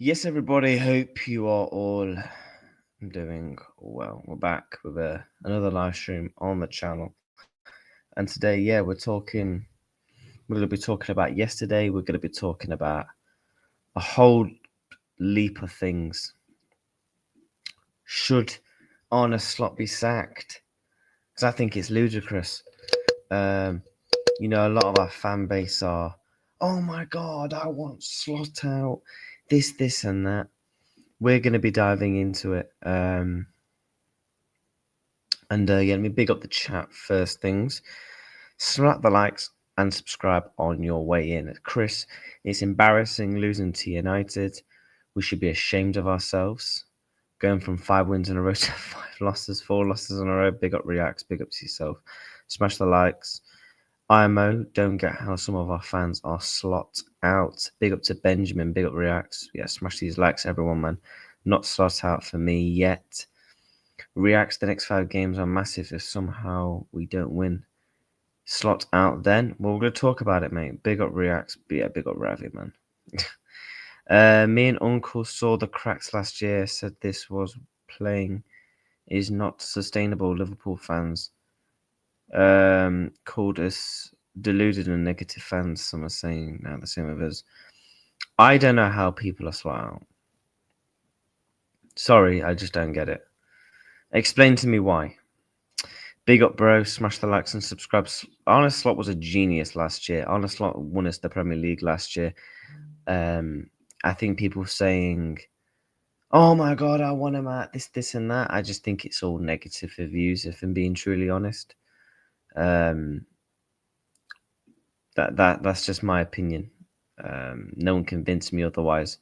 Yes, everybody, hope you are all doing well. We're back with another live stream on the channel. And today, we're going to be talking about yesterday. We're going to be talking about a whole leap of things. Should Arne Slot be sacked? Because I think it's ludicrous. A lot of our fan base are, oh my God, I want Slot out, this and that. We're going to be diving into it. Let me big up the chat first things. Slap the likes and subscribe on your way in. Chris, it's embarrassing losing to United. We should be ashamed of ourselves. Going from 5 wins in a row to 4 losses in a row. Big up Reacts, big up to yourself. Smash the likes. IMO, don't get how some of our fans are Slot out. Big up to Benjamin, big up Reacts. Yeah, smash these likes, everyone, man. Not Slot out for me yet. Reacts, the next 5 games are massive if somehow we don't win. Slot out then. Well, we're going to talk about it, mate. Big up Reacts. Yeah, big up Ravi, man. Me and Uncle saw the cracks last year, said this was playing is not sustainable. Liverpool fans called us deluded and negative fans. Some are saying now the same of us. I don't know how people are Slot out. Sorry, I just don't get it. Explain to me why. Big up, bro. Smash the likes and subscribe. Arne Slot was a genius last year. Arne Slot won us the Premier League last year. I think people saying, oh my God, I want him at this and that. I just think it's all negative reviews, if I'm being truly honest. That's just my opinion. No one convinced me otherwise.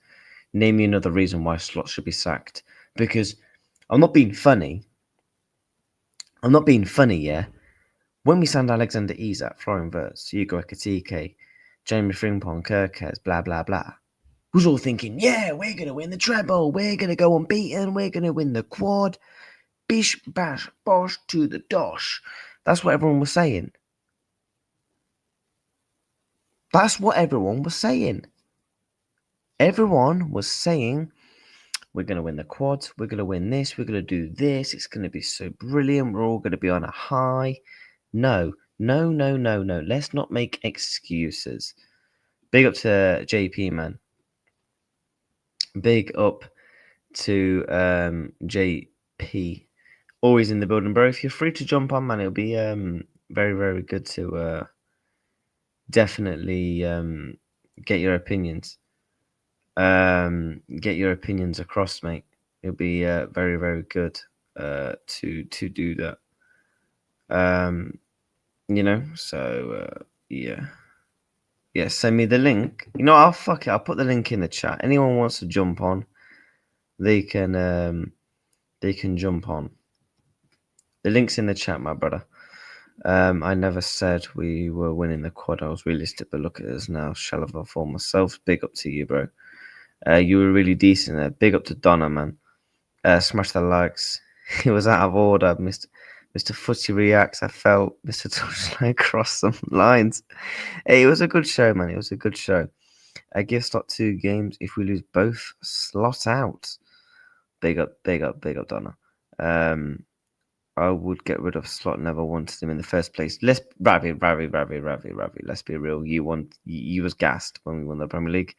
Name me another reason why Slot should be sacked. Because I'm not being funny. Yeah. When we signed Alexander Isak, Florian Wirtz, Hugo Ekitike, Jeremy Frimpong, Kirkes, blah, blah, blah, who's all thinking, yeah, we're going to win the treble, we're going to go unbeaten, we're going to win the quad, bish, bash, bosh, to the dosh. That's what everyone was saying. Everyone was saying, we're going to win the quads, we're going to win this, we're going to do this, it's going to be so brilliant, we're all going to be on a high. No. Let's not make excuses. Big up to JP, man. Big up to JP. Always in the building, bro. If you're free to jump on, man, it'll be very, very good to definitely get your opinions. Get your opinions across, mate. It'll be very, very good to do that. Yeah, send me the link. I'll put the link in the chat. Anyone wants to jump on, they can jump on. The link's in the chat, my brother. I never said we were winning the quad. I was realistic, but look at us now. Shell of a former self. Big up to you, bro. You were really decent there. Big up to Donna, man. Smash the likes. It was out of order, Mr. Footy Reacts. I felt Mr. Touchline cross some lines. Hey, it was a good show, man. It was a good show. I give slot 2 games. If we lose both, slot out. Big up, Donna. I would get rid of Slot. Never wanted him in the first place. Let's Ravi. Let's be real. You was gassed when we won the Premier League.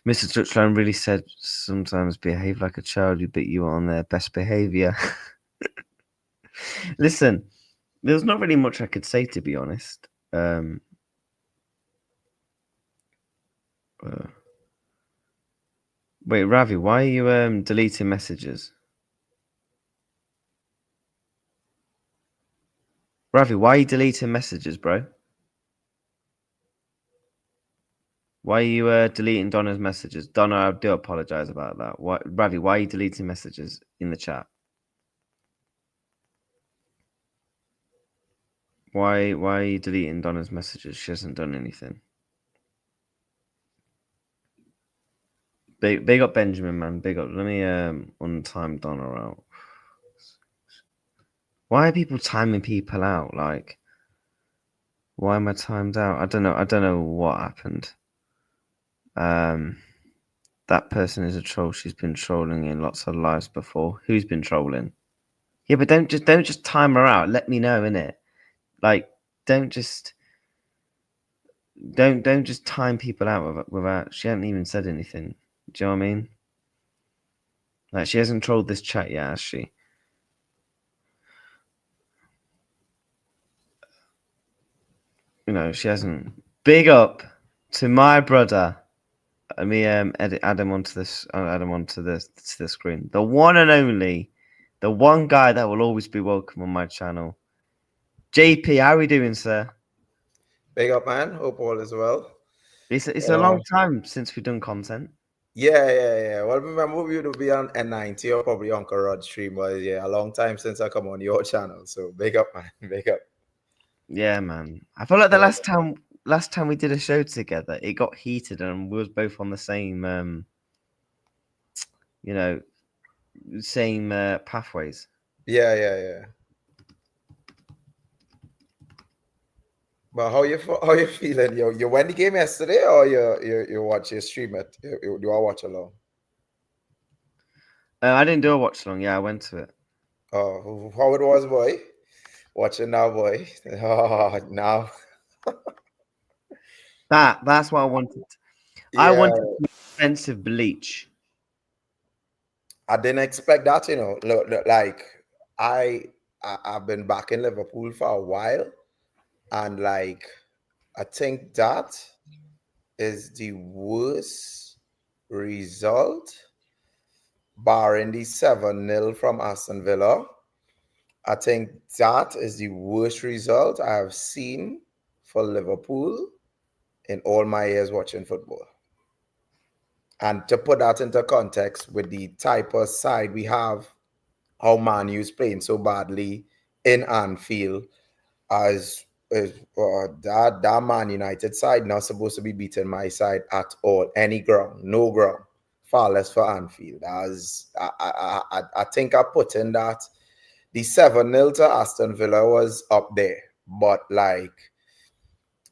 Mr. Touchline really said sometimes behave like a child. You beat you on their best behavior. Listen, there's not really much I could say, to be honest. Wait, Ravi, why are you deleting messages? Ravi, why are you deleting messages, bro? Why are you deleting Donna's messages? Donna, I do apologize about that. Ravi, why are you deleting messages in the chat? Why are you deleting Donna's messages? She hasn't done anything. Big up Benjamin, man. Big up. Let me untime Donna out. Why are people timing people out? Like, why am I timed out? I don't know what happened. That person is a troll. She's been trolling in lots of lives before. Who's been trolling? Yeah, but don't just time her out. Let me know, innit? Like, don't just time people out without. She hasn't even said anything. Do you know what I mean? Like, she hasn't trolled this chat yet, has she? You know, she hasn't. Big up to my brother. Let me add him onto this. Add him onto the screen. The one and only, the one guy that will always be welcome on my channel. JP, how are we doing, sir? Big up, man. Hope all is well. It's a long time since we've done content. Yeah. Well, remember we would be on N90 or probably Uncle Rod stream, but yeah, a long time since I come on your channel. So big up, man. Big up. Yeah, man. I feel like the last time we did a show together, it got heated and we was both on the same same pathways. Yeah. But how you feeling? You went the game yesterday, or you watch your stream it? You do I watch along? I didn't do a watch along. Yeah, I went to it. Oh, how it was, boy? Watching now, boy. Oh, now. That's what I wanted. Yeah. I wanted expensive bleach. I didn't expect that, Look, like I've been back in Liverpool for a while, and like I think that is the worst result, barring the 7-0 from Aston Villa. I think that is the worst result I have seen for Liverpool in all my years watching football. And to put that into context with the type of side we have, how Man U is playing so badly in Anfield, as that Man United side not supposed to be beating my side at all, any ground, no ground, far less for Anfield. As I think I put in that the 7-0 to Aston Villa was up there, but like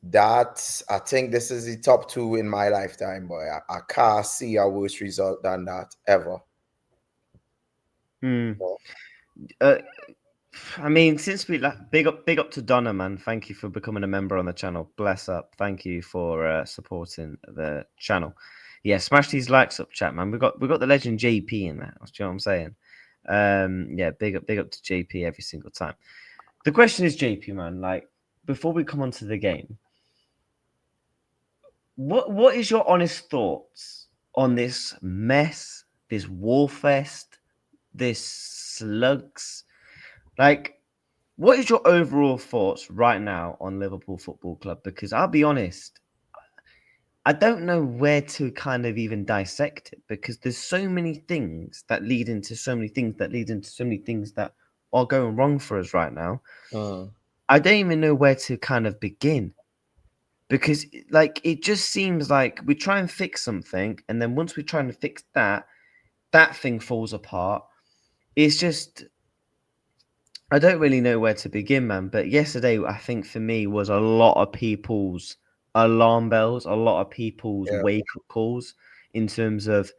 that, I think this is the top 2 in my lifetime, boy. I can't see a worse result than that ever. I mean, since we big up to Donna, man. Thank you for becoming a member on the channel. Bless up. Thank you for supporting the channel. Yeah, smash these likes up, chat, man. We got the legend JP in there. Do you know what I'm saying? Yeah, big up to JP every single time. The question is, JP, man. Like, before we come onto the game, what is your honest thoughts on this mess, this warfest, this slugs? Like, what is your overall thoughts right now on Liverpool Football Club? Because I'll be honest, I don't know where to kind of even dissect it because there's so many things that lead into so many things that lead into so many things that are going wrong for us right now. Mm. I don't even know where to kind of begin because like it just seems like we try and fix something and then once we're trying to fix that, that thing falls apart. It's just I don't really know where to begin, man. But yesterday, I think for me was a lot of people's alarm bells, a lot of people's Yeah. wake up calls in terms of,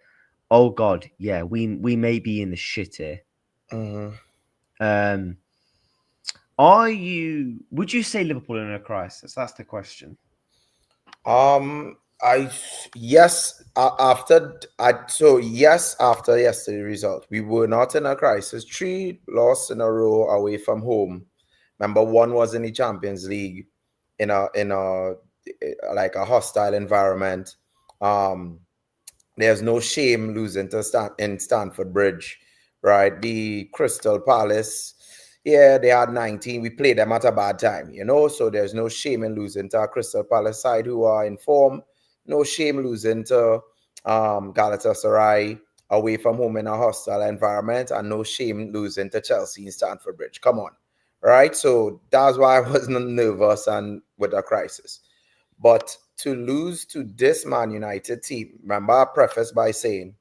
oh God, yeah, we may be in the shit here. Mhm. Um, are you? Would you say Liverpool are in a crisis? That's the question. I yes after I so yes after yesterday's result, we were not in a crisis. Three loss in a row away from home. Remember, one was in the Champions League, in a like a hostile environment. Um, there's no shame losing to Stanford Bridge, right? The Crystal Palace, yeah, they had 19. We played them at a bad time, so there's no shame in losing to a Crystal Palace side who are in form. No shame losing to Galatasaray away from home in a hostile environment, and no shame losing to Chelsea in Stanford Bridge. Come on, right? So that's why I wasn't nervous and with a crisis. But to lose to this Man United team, remember I prefaced by saying,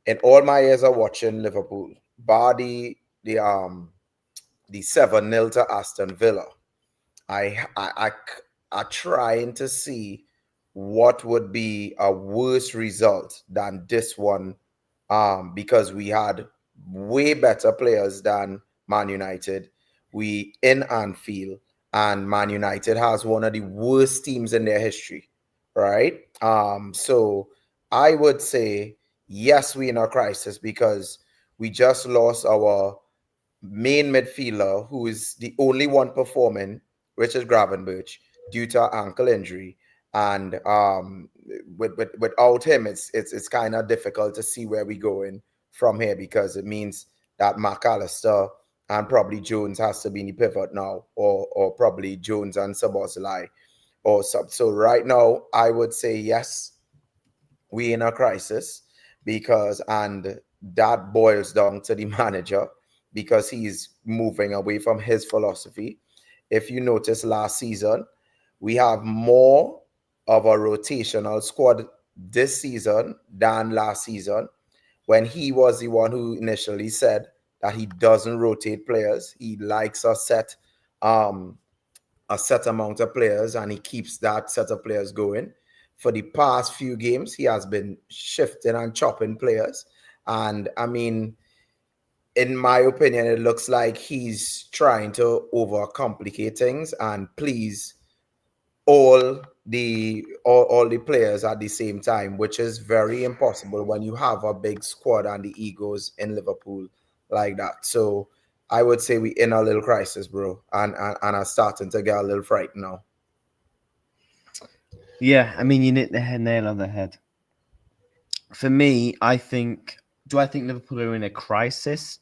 in all my years of watching Liverpool, bar the 7-0 to Aston Villa, I trying to see what would be a worse result than this one, because we had way better players than Man United. We in Anfield, and Man United has one of the worst teams in their history, right? So I would say yes, we in a crisis because we just lost our main midfielder, who is the only one performing, Richard Gravenberch, due to ankle injury. And without him, it's kind of difficult to see where we're going from here, because it means that McAllister and probably Jones has to be in the pivot now, or probably Jones and Szoboszlai or sub. So right now, I would say yes, we in a crisis, because and that boils down to the manager, because he's moving away from his philosophy. If you notice, last season we have more of a rotational squad this season than last season, when he was the one who initially said that he doesn't rotate players. He likes um a set amount of players, and he keeps that set of players going. For the past few games, he has been shifting and chopping players. And I mean, in my opinion, it looks like he's trying to overcomplicate things and please all the players at the same time, which is very impossible when you have a big squad and the egos in Liverpool like that. So I would say we in a little crisis, bro, and are starting to get a little frightened now. Yeah, I mean, you hit the nail on the head. For me, do I think Liverpool are in a crisis?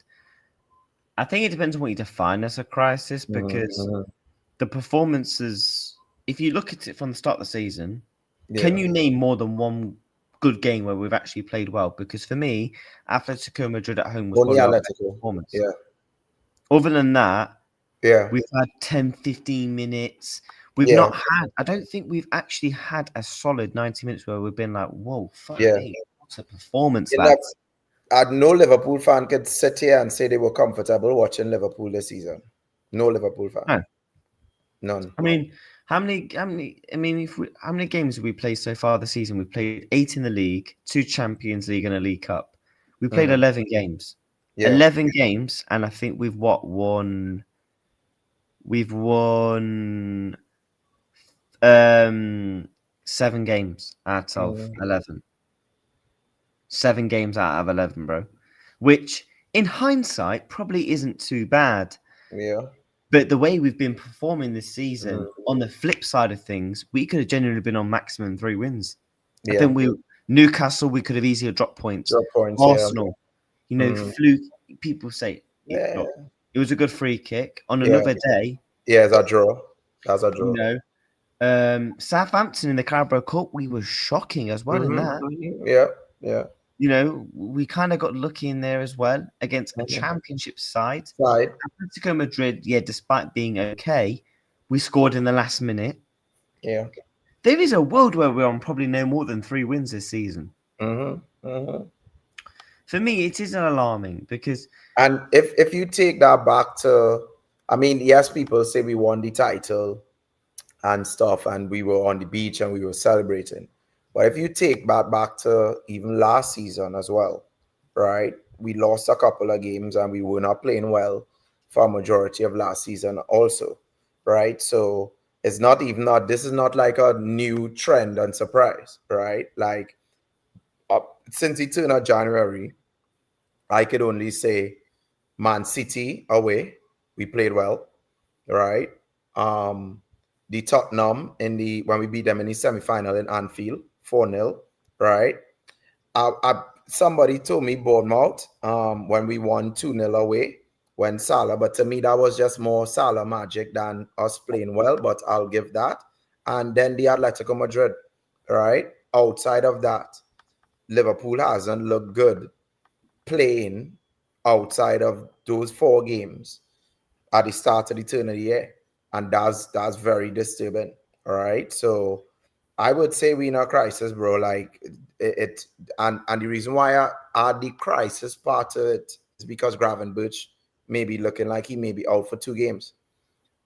I think it depends on what you define as a crisis because Mm-hmm. the performances, if you look at it from the start of the season, can Yeah, you name more than one good game where we've actually played well? Because for me, Atletico Madrid at home was only probably our best Atletico. performance. Yeah, Other than that, yeah, we've had 10, 15 minutes. We've yeah, not had, I don't think we've actually had a solid 90 minutes where we've been like, whoa, fuck yeah. me. What a performance, In that, lads. no Liverpool fan could sit here and say they were comfortable watching Liverpool this season. No Liverpool fan, No. none. I mean, I mean, how many games have we played so far this season? We've played 8 in the league, 2 Champions League, and a League Cup. We played Mm, 11 games. yeah, 11 games, and I think won. We've won 7 games out of mm, 11. 7 games out of 11, bro. Which, in hindsight, probably isn't too bad. yeah, But the way we've been performing this season, mm, on the flip side of things, we could have genuinely been on maximum 3 wins. I yeah. think Newcastle, we could have easily dropped points. Drop points, yeah. Arsenal, Mm, fluke. People say, yeah, look, it was a good free kick. On yeah, another day, yeah. It's a draw. That's a you draw. know, Southampton in the Carabao Cup, we were shocking as well in that. Yeah, yeah. You know, we kind of got lucky in there as well against a championship side. Side. Atletico Madrid, yeah, despite being okay, we scored in the last minute. Yeah. There is a world where we're on probably no more than 3 wins this season. For me, it isn't alarming because. And if you take that back to, I mean, yes, people say we won the title and stuff, and we were on the beach and we were celebrating. But if you take that back to even last season as well, right? We lost a couple of games and we were not playing well for a majority of last season also, right? So it's not even not, this is not like a new trend and surprise, right? Like since the turn of January, I could only say Man City away, we played well, right? The Tottenham in the when we beat them in the semi-final in Anfield, 4-0, right? Somebody told me Bournemouth when we won 2-0 away when Salah, but to me that was just more Salah magic than us playing well, but I'll give that. And then the Atletico Madrid, right? Outside of that, Liverpool hasn't looked good playing outside of those 4 games at the start of the turn of the year, and that's very disturbing. All right, so I would say we in a crisis, bro. Like it and the reason why I add the crisis part of it is because Gravenberch may be looking like he may be out for 2 games,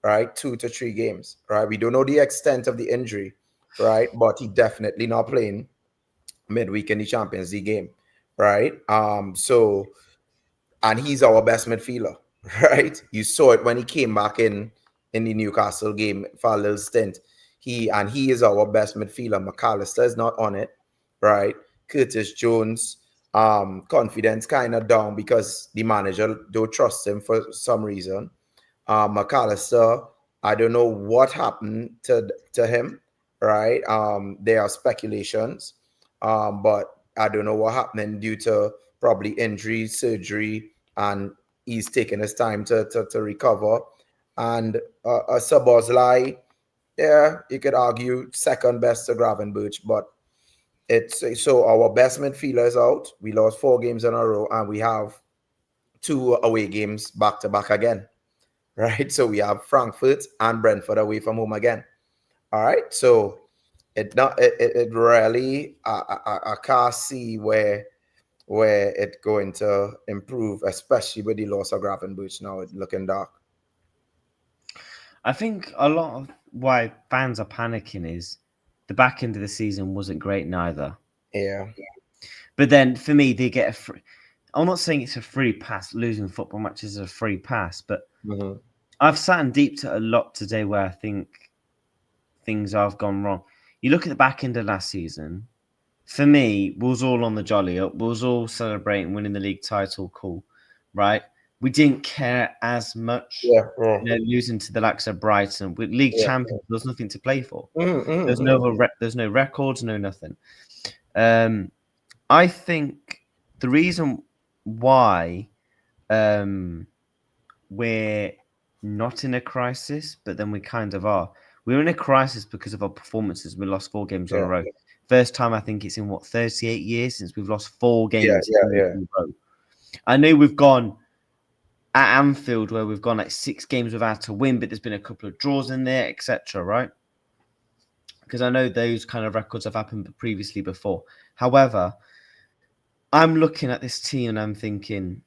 right? 2 to 3 games, right? We don't know the extent of the injury, right? But he definitely not playing midweek in the Champions League game, right? So and he's our best midfielder, right? You saw it when he came back in the Newcastle game for a little stint. He is our best midfielder. McAllister is not on it, right? Curtis Jones, confidence kind of down because the manager don't trust him for some reason. McAllister, I don't know what happened to him, right? There are speculations, but I don't know what happened due to probably injury, surgery, and he's taking his time to recover. And a Sabozlai, yeah, you could argue second best to Gravenberch, but it's so our best midfielder is out. We lost 4 games in a row, and we have 2 away games back to back again, right? So we have Frankfurt and Brentford away from home again. All right, so it really I can't see where it's going to improve, especially with the loss of Gravenberch. Now it's looking dark. I think a lot of why fans are panicking is the back end of the season wasn't great neither. Yeah. But then for me, they get a free. I'm not saying it's a free pass. Losing football matches is a free pass, but I've sat and deeped it a lot today where I think things have gone wrong. You look at the back end of last season. For me, we was all on the jolly up. We was all celebrating winning the league title. Cool, right? We didn't care as much. Yeah. Losing to the likes of Brighton with league champions, there's nothing to play for. There's no records, no nothing. I think the reason why we're not in a crisis, but then we kind of are. We're in a crisis because of our performances. We lost 4 games in a row. First time I think it's in 38 years since we've lost 4 games in a row. I know we've gone at Anfield where we've gone like 6 games without a win, but there's been a couple of draws in there, etc. Right? Because I know those kind of records have happened previously before. However, I'm looking at this team and I'm thinking,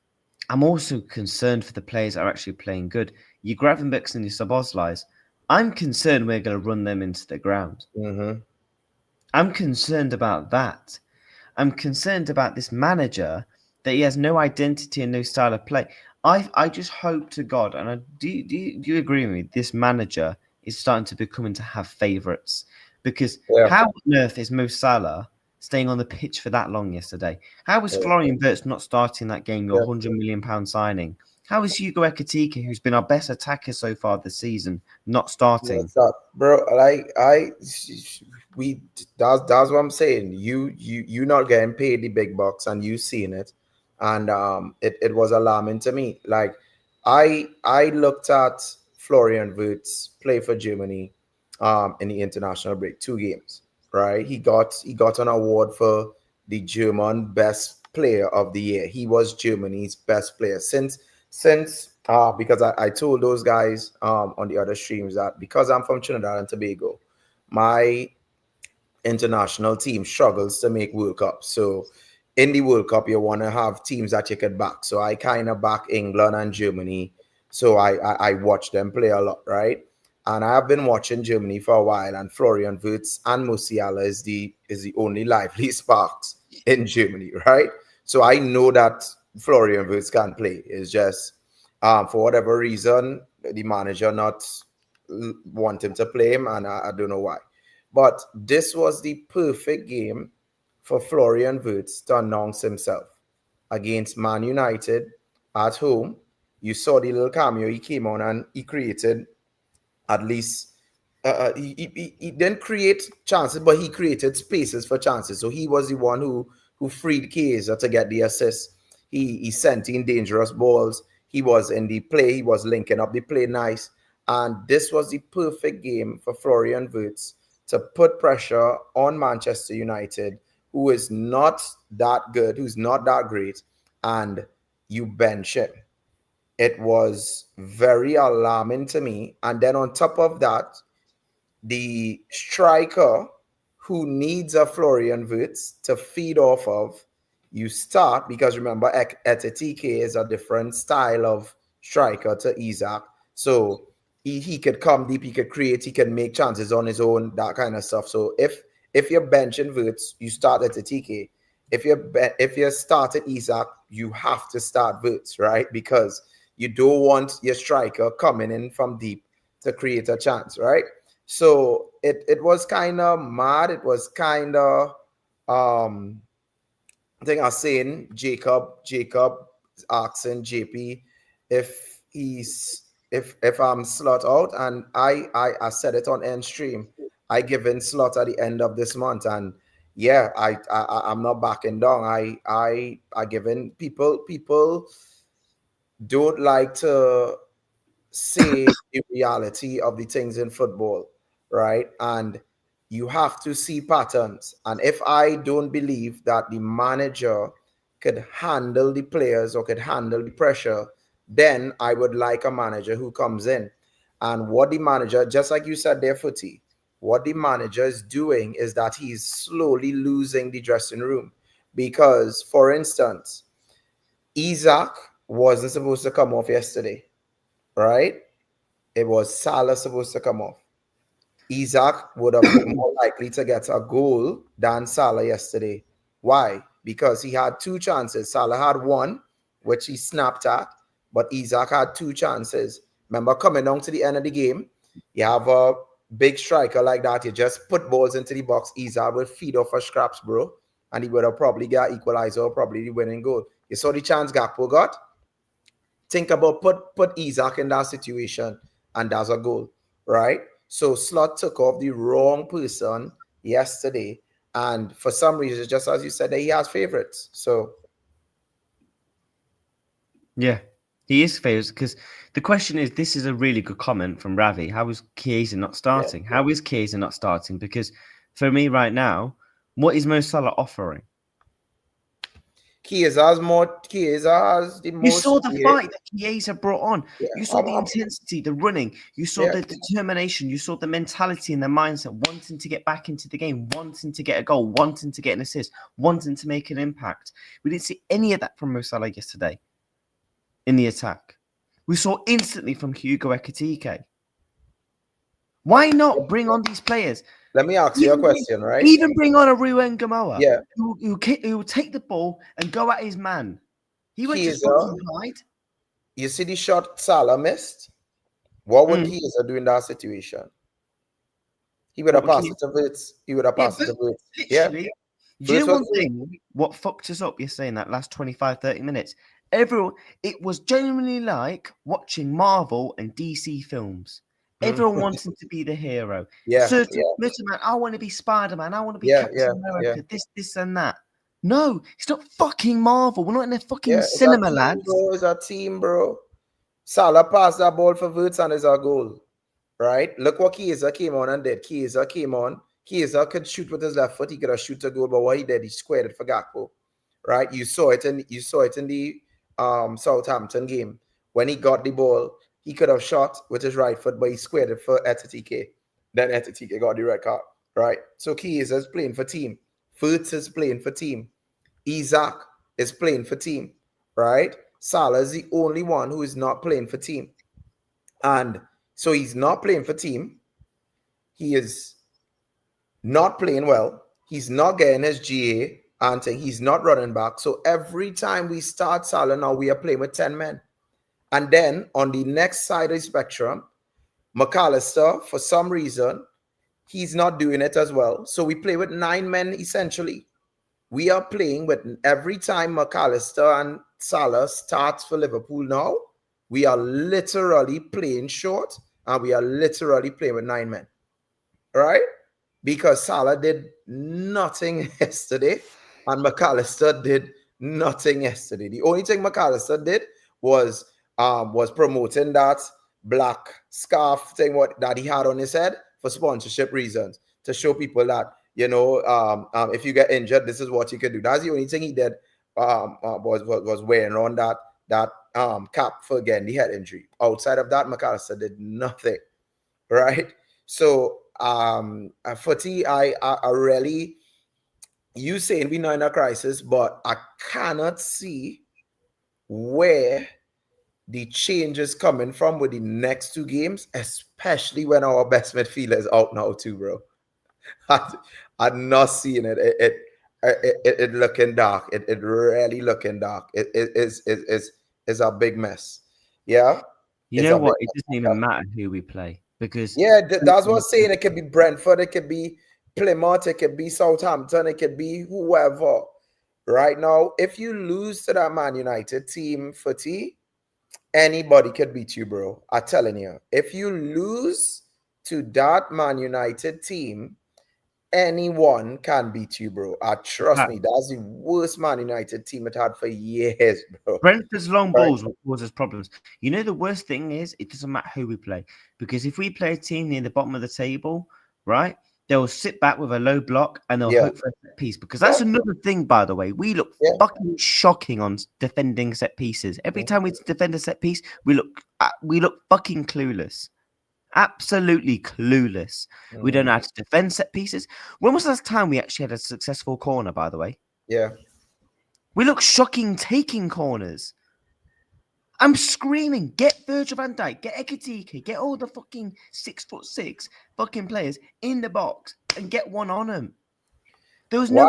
I'm also concerned for the players that are actually playing good. Your Gravenberchs and your Szoboszlais, I'm concerned we're going to run them into the ground. I'm concerned about that. I'm concerned about this manager that he has no identity and no style of play. I just hope to God, and do you agree with me? This manager is starting to become to have favourites because how on earth is Mo Salah staying on the pitch for that long yesterday? How was Florian Wirtz not starting that game? Your £100 million signing. How is Hugo Ekitike, who's been our best attacker so far this season, not starting? Bro, like we that's what I'm saying. You not getting paid the big bucks and you seeing it, and it was alarming to me. Like I looked at Florian Wirtz play for Germany, in the international break, 2 games, right? He got an award for the German best player of the year. He was Germany's best player since because I told those guys on the other streams that because I'm from Trinidad and Tobago, my international team struggles to make World Cup. So in the World Cup, you want to have teams that you can back. So I kind of back England and Germany. So I watch them play a lot, right? And I have been watching Germany for a while, and Florian Wirtz and Musiala is the only lively sparks in Germany, right? So I know that Florian Wirtz can play. It's just for whatever reason the manager not wanting to play him, and I don't know why. But this was the perfect game for Florian Wirtz to announce himself against Man United at home. You saw the little cameo he came on and he created at least he didn't create chances, but he created spaces for chances. So he was the one who freed Chiesa to get the assist. He sent in dangerous balls. He was in the play. He was linking up the play nice. And this was the perfect game for Florian Wirtz to put pressure on Manchester United, who is not that good, who's not that great, and you bench him. It was very alarming to me. And then on top of that, the striker who needs a Florian Wirtz to feed off of, you start because remember, Etitike is a different style of striker to Isaac. So he could come deep, he could create, he can make chances on his own, that kind of stuff. So if you're benching Wirtz, you start Etitike. If you started Isaac, you have to start Wirtz, right? Because you don't want your striker coming in from deep to create a chance, right? So it was kind of mad. It was kind of I think I was saying Jacob asking JP if I'm slot out, and I said it on end stream. I give in slot at the end of this month, and yeah, I'm not backing down. I give in. People don't like to say the reality of the things in football, right? And you have to see patterns. And if I don't believe that the manager could handle the players or could handle the pressure, then I would like a manager who comes in. And what the manager, just like you said there, Footy, what the manager is doing is that he's slowly losing the dressing room. Because, for instance, Isaac wasn't supposed to come off yesterday, right? It was Salah supposed to come off. Isaac would have been more likely to get a goal than Salah yesterday. Why? Because he had 2 chances. Salah had one, which he snapped at, but Isaac had 2 chances. Remember, coming down to the end of the game, you have a big striker like that. You just put balls into the box. Isaac would feed off for scraps, bro, and he would have probably got equalizer or probably the winning goal. You saw the chance Gakpo got? Think about put Isaac in that situation, and that's a goal, right? So Slot took off the wrong person yesterday, and for some reason, just as you said, that he has favorites. So Yeah, he is favourites because the question is, this is a really good comment from Ravi. How is Chiesa not starting? yeah. How is Chiesa not starting? Because for me right now, what is Mo Salah offering? Chiesa has the You most saw the speed. fight that Chiesa brought on. Yeah, You saw the intensity, the running. You saw yeah. the determination. You saw the mentality and the mindset, wanting to get back into the game, wanting to get a goal, wanting to get an assist, wanting to make an impact. We didn't see any of that from Mo Salah yesterday in the attack. We saw instantly from Hugo Ekitike. Why not bring on these players? Let me ask you a question, right? Even bring on a Ruben Gamoa, Yeah, who will take the ball and go at his man. He won't just Chiesa. fucking hide. You see the shot Salah missed. What would Chiesa do in that situation? He would have What passed can it to Wirtz. He would have Yeah, passed it but to Wirtz. Yeah, literally, do you Wirtz know was one thing? What fucked us up yesterday in that last 25, 30 minutes? It was genuinely like watching Marvel and DC films. Everyone wanted to be the hero. yeah, Certain man, I want to be Spider-Man. I want to be yeah, Captain yeah, America. This, and that. No, it's not fucking Marvel. We're not in a fucking yeah. It's a cinema, team, lads. bro. It's a team, bro. Salah passed that ball for Wirtz and it's a goal. right? Look what Chiesa came on and did. Chiesa came on. Chiesa could shoot with his left foot. He could have shoot a goal, but what he did, he squared it for Gakpo, right? You saw it in the Southampton game when he got the ball. He could have shot with his right foot, but he squared it for Etitike. Then Etitike got the red card, right? So Chiesa is playing for team. Foots is playing for team. Isaac is playing for team, right? Salah is the only one who is not playing for team. And so he's not playing for team. He is not playing well. He's not getting his GA and he's not running back. So every time we start Salah now, we are playing with 10 men. And then on the next side of the spectrum, McAllister, for some reason, he's not doing it as well. So we play with 9 men essentially. We are playing with every time McAllister and Salah starts for Liverpool now, we are literally playing short and we are literally playing with 9 men, right? Because Salah did nothing yesterday and McAllister did nothing yesterday. The only thing McAllister did was promoting that black scarf thing that he had on his head for sponsorship reasons, to show people that, you know, if you get injured, this is what you can do. That's the only thing he did, was wearing on that cap for getting the head injury. Outside of that, McAllister did nothing, right? So Footy, I really, you saying we're not in a crisis, but I cannot see where the change is coming from with the next 2 games, especially when our best midfielder is out now too, bro. I'm not seeing it. It looking dark. It really looking dark. It is a big mess. Yeah. You know what? It doesn't even matter who we play because that's what I'm saying. It could be Brentford, it could be Plymouth, it could be Southampton, it could be whoever. Right now, if you lose to that Man United team, Footy, anybody could beat you, bro. I'm telling you. If you lose to that Man United team, anyone can beat you, bro. Trust me, that's the worst Man United team it had for years, bro. Brentford's long balls will cause us problems. You know, the worst thing is it doesn't matter who we play, because if we play a team near the bottom of the table, right, they'll sit back with a low block and they'll hope for a set piece. Because that's another thing, by the way. We look fucking shocking on defending set pieces. Every time we defend a set piece, we look fucking clueless. Absolutely clueless. We don't know how to defend set pieces. When was the last time we actually had a successful corner, by the way? Yeah. We look shocking taking corners. I'm screaming, get Virgil van Dijk, get Ekitike, get all the fucking 6'6" fucking players in the box and get one on them. There was no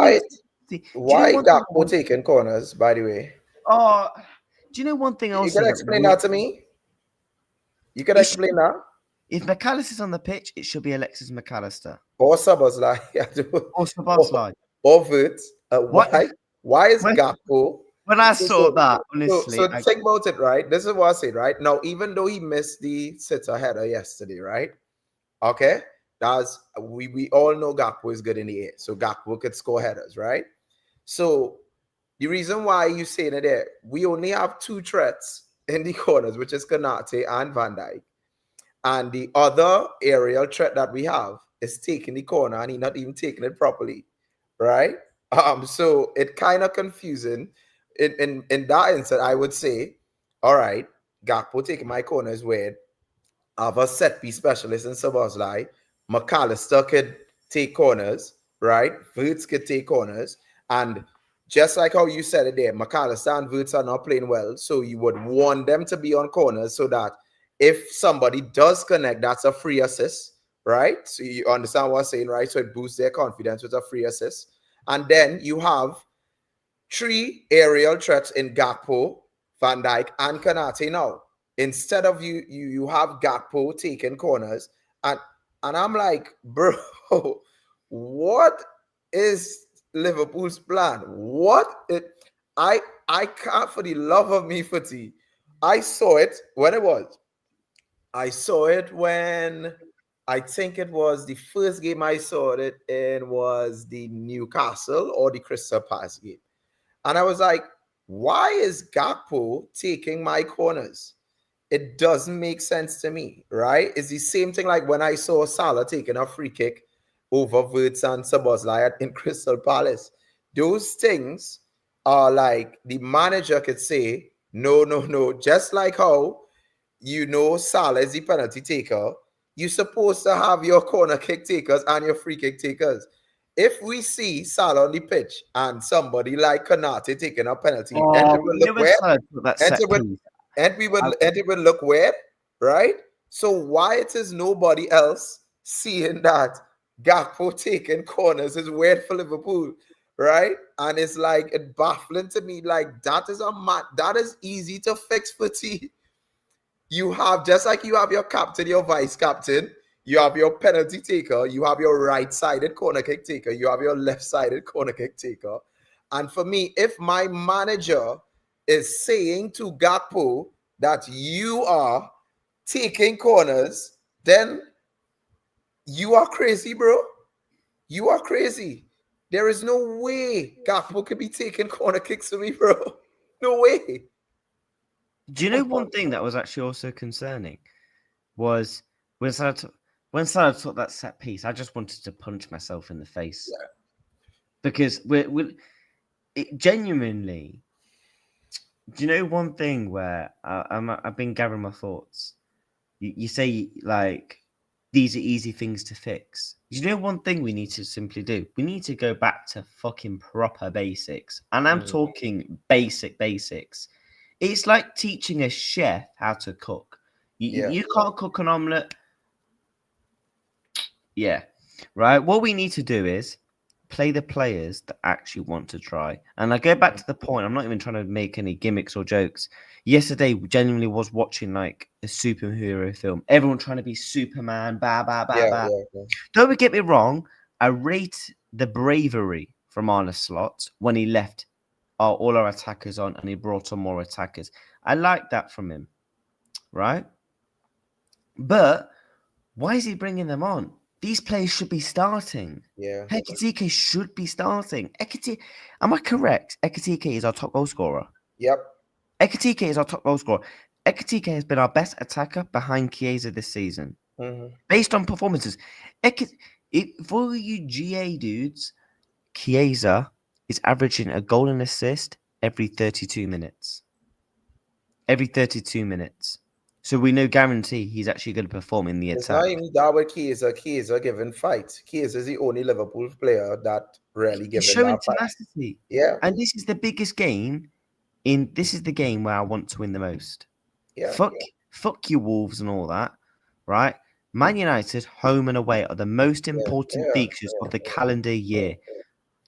why Gakpo taking corners, by the way? Oh, do you know one thing else? You can explain that to me? You can explain that? If McAllister's on the pitch, it should be Alexis McAllister. Or Szoboszlai. Or Szoboszlai. Or Wirtz. Why is Gakpo? When I saw that, honestly. So think about it, right? This is what I said, right? Now, even though he missed the sitter header yesterday, right? Okay? We all know Gakpo is good in the air. So Gakpo could score headers, right? So the reason why you saying it there, we only have 2 threats in the corners, which is Konate and Van Dijk. And the other aerial threat that we have is taking the corner and he's not even taking it properly, right? So it kind of confusing. In that instance, I would say, all right, Gakpo taking my corner is weird. I have a set piece specialist in Szoboszlai. McAllister could take corners, right? Wirtz could take corners. And just like how you said it there, McAllister and Wirtz are not playing well. So you would want them to be on corners so that if somebody does connect, that's a free assist, right? So you understand what I'm saying, right? So it boosts their confidence with a free assist. And then you have 3 aerial threats in Gakpo, Van Dijk, and Konate now. Instead of you have Gakpo taking corners. And I'm like, bro, what is Liverpool's plan? I can't, for the love of me, Footy. I saw it when it was. I saw it when I think it was the first game I saw it in was the Newcastle or the Crystal Palace game. And I was like, why is Gakpo taking my corners? it doesn't make sense to me, right? It's the same thing like when I saw Salah taking a free kick over Verts and Szoboszlai in Crystal Palace. Those things are like the manager could say, no, no, no. Just like how Salah is the penalty taker, you're supposed to have your corner kick takers and your free kick takers. If we see Salah on the pitch and somebody like Konate taking a penalty, and it Oh, will you look know when weird, Salah took that and set it would piece. and it would look weird, right? So why it is nobody else seeing that Gakpo taking corners is weird for Liverpool, right? And it's like it baffling to me. Like that is easy to fix for T. You have, just like you have your captain, your vice captain, you have your penalty taker, you have your right-sided corner kick taker, you have your left-sided corner kick taker. And for me, if my manager is saying to Gakpo that you are taking corners, then you are crazy, bro. You are crazy. There is no way Gakpo could be taking corner kicks for me, bro. No way. Do you know one thing that was actually also concerning was when Salah took that set piece, I just wanted to punch myself in the face. Yeah. Because it genuinely. Do you know one thing where I've been gathering my thoughts? You say like these are easy things to fix. Do you know one thing we need to simply do? We need to go back to fucking proper basics, and I'm talking basics. It's like teaching a chef how to cook. You can't cook an omelette. Yeah, right. What we need to do is play the players that actually want to try. And I go back to the point. I'm not even trying to make any gimmicks or jokes. Yesterday, genuinely was watching like a superhero film. Everyone trying to be Superman. Yeah. Don't get me wrong. I rate the bravery from Arne Slot when he left all our attackers on and he brought on more attackers. I like that from him, right? But why is he bringing them on? These players should be starting. Yeah. Ekitike should be starting. Am I correct? Ekitike is our top goal scorer. Yep. Ekitike is our top goal scorer. Ekitike has been our best attacker behind Chiesa this season. Based on performances. For you GA dudes, Chiesa is averaging a goal and assist every 32 minutes. Every 32 minutes. So we know guarantee he's actually going to perform in the attack. It's not even that with Chiesa. Chiesa giving fight. Chiesa is the only Liverpool player that really gives showing tenacity. Yeah. And this is the biggest game. This is the game where I want to win the most. Yeah. Fuck you Wolves and all that, right? Man United, home and away, are the most important fixtures of the calendar year.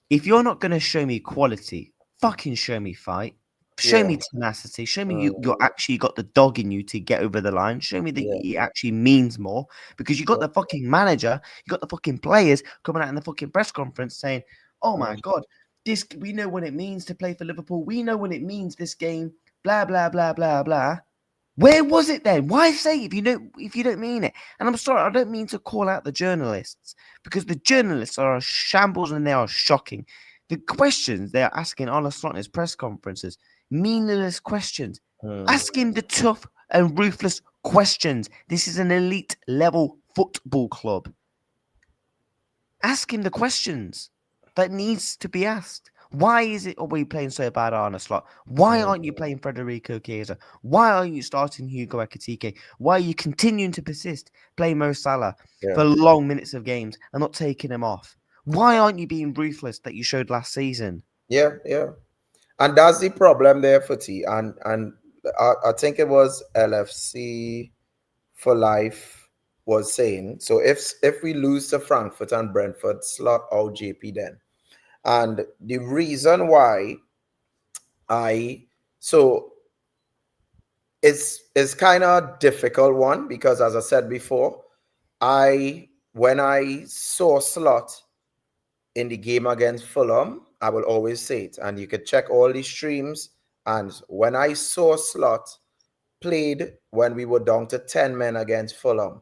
If you're not going to show me quality, fucking show me fight. Show me tenacity. Show me you're actually got the dog in you to get over the line. Show me that it actually means more. Because you got the fucking manager, you got the fucking players coming out in the fucking press conference saying, "Oh my god, we know what it means to play for Liverpool. We know what it means this game. Blah blah blah blah blah." Where was it then? Why say if you don't mean it? And I'm sorry, I don't mean to call out the journalists because the journalists are a shambles and they are shocking. The questions they are asking Arne Slot in his press conferences, meaningless questions. Ask him the tough and ruthless questions. This is an elite level football club. Ask him the questions that needs to be asked. Why are we playing so bad, Arne Slot? Why aren't you playing Federico Chiesa? Why aren't you starting Hugo Ekitike? Why are you continuing to persist playing Mo Salah for long minutes of games and not taking him off? Why aren't you being ruthless that you showed last season? Yeah. And that's the problem there for T. And I think it was LFC for life was saying, so if we lose to Frankfurt and Brentford, slot out JP then. And the reason why it's kind of difficult one, because as I said before, when I saw Slot in the game against Fulham, I will always say it, and you could check all the streams. And when I saw Slot played when we were down to 10 men against Fulham,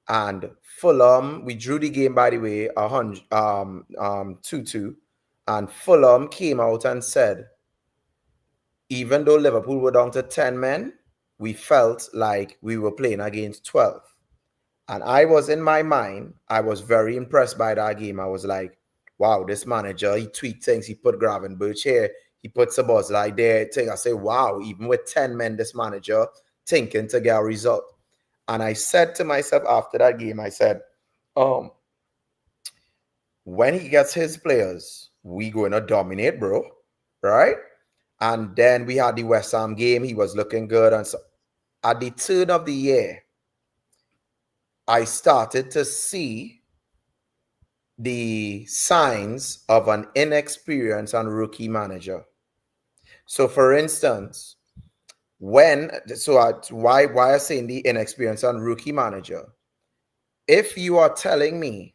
and Fulham, we drew the game, by the way, 2-2, and Fulham came out and said, even though Liverpool were down to 10 men, we felt like we were playing against 12. And I was, in my mind, I was very impressed by that game. I was like, wow, this manager, he tweaked things. He put Gravenberch here. He put Sabozlai there. I say, wow, even with 10 men, this manager thinking to get a result. And I said to myself after that game, I said, when he gets his players, we going to dominate, bro. Right? And then we had the West Ham game. He was looking good. And so at the turn of the year, I started to see the signs of an inexperienced and rookie manager. So, for instance, why I saying the inexperienced and rookie manager? If you are telling me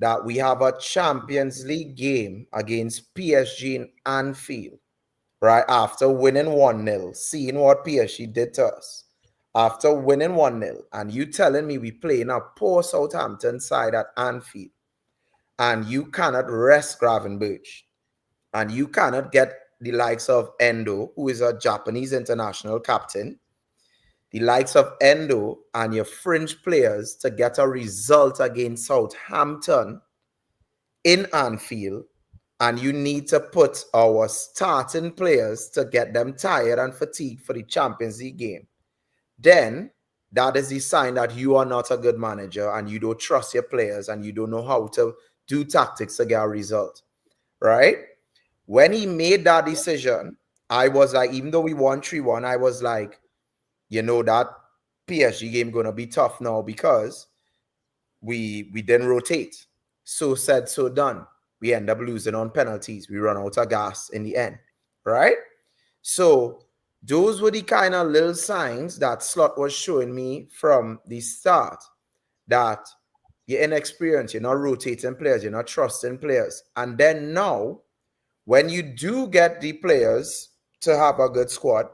that we have a Champions League game against PSG in Anfield, right after winning 1-0, seeing what PSG did to us, after winning 1-0, and you telling me we playing a poor Southampton side at Anfield, and you cannot rest Gravenberch, and you cannot get the likes of Endo, who is a Japanese international captain, the likes of Endo and your fringe players to get a result against Southampton in Anfield, and you need to put our starting players to get them tired and fatigued for the Champions League game, then that is the sign that you are not a good manager and you don't trust your players and you don't know how to do tactics to get a result, right? When he made that decision, I was like, even though we won 3-1, I was like, that PSG game going to be tough now because we didn't rotate. So said, so done. We end up losing on penalties. We run out of gas in the end, right? So those were the kind of little signs that Slot was showing me from the start, that you're inexperienced, you're not rotating players, you're not trusting players. And then now, when you do get the players to have a good squad,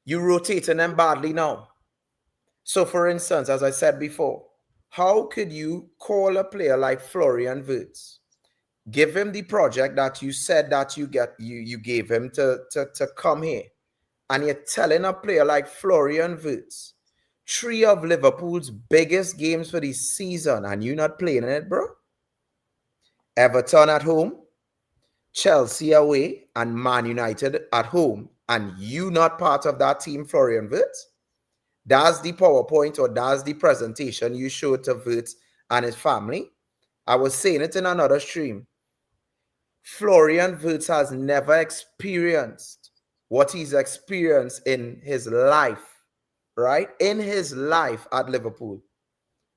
you're rotating them badly now. So, for instance, as I said before, how could you call a player like Florian Wirtz, give him the project that you said that you gave him to come here, and you're telling a player like Florian Wirtz, 3 of Liverpool's biggest games for the season, and you're not playing in it, bro? Everton at home, Chelsea away, and Man United at home, and you not part of that team, Florian Wirtz? That's the PowerPoint or that's the presentation you showed to Wirtz and his family? I was saying it in another stream. Florian Wirtz has never experienced what he's experienced in his life, right? In his life at Liverpool,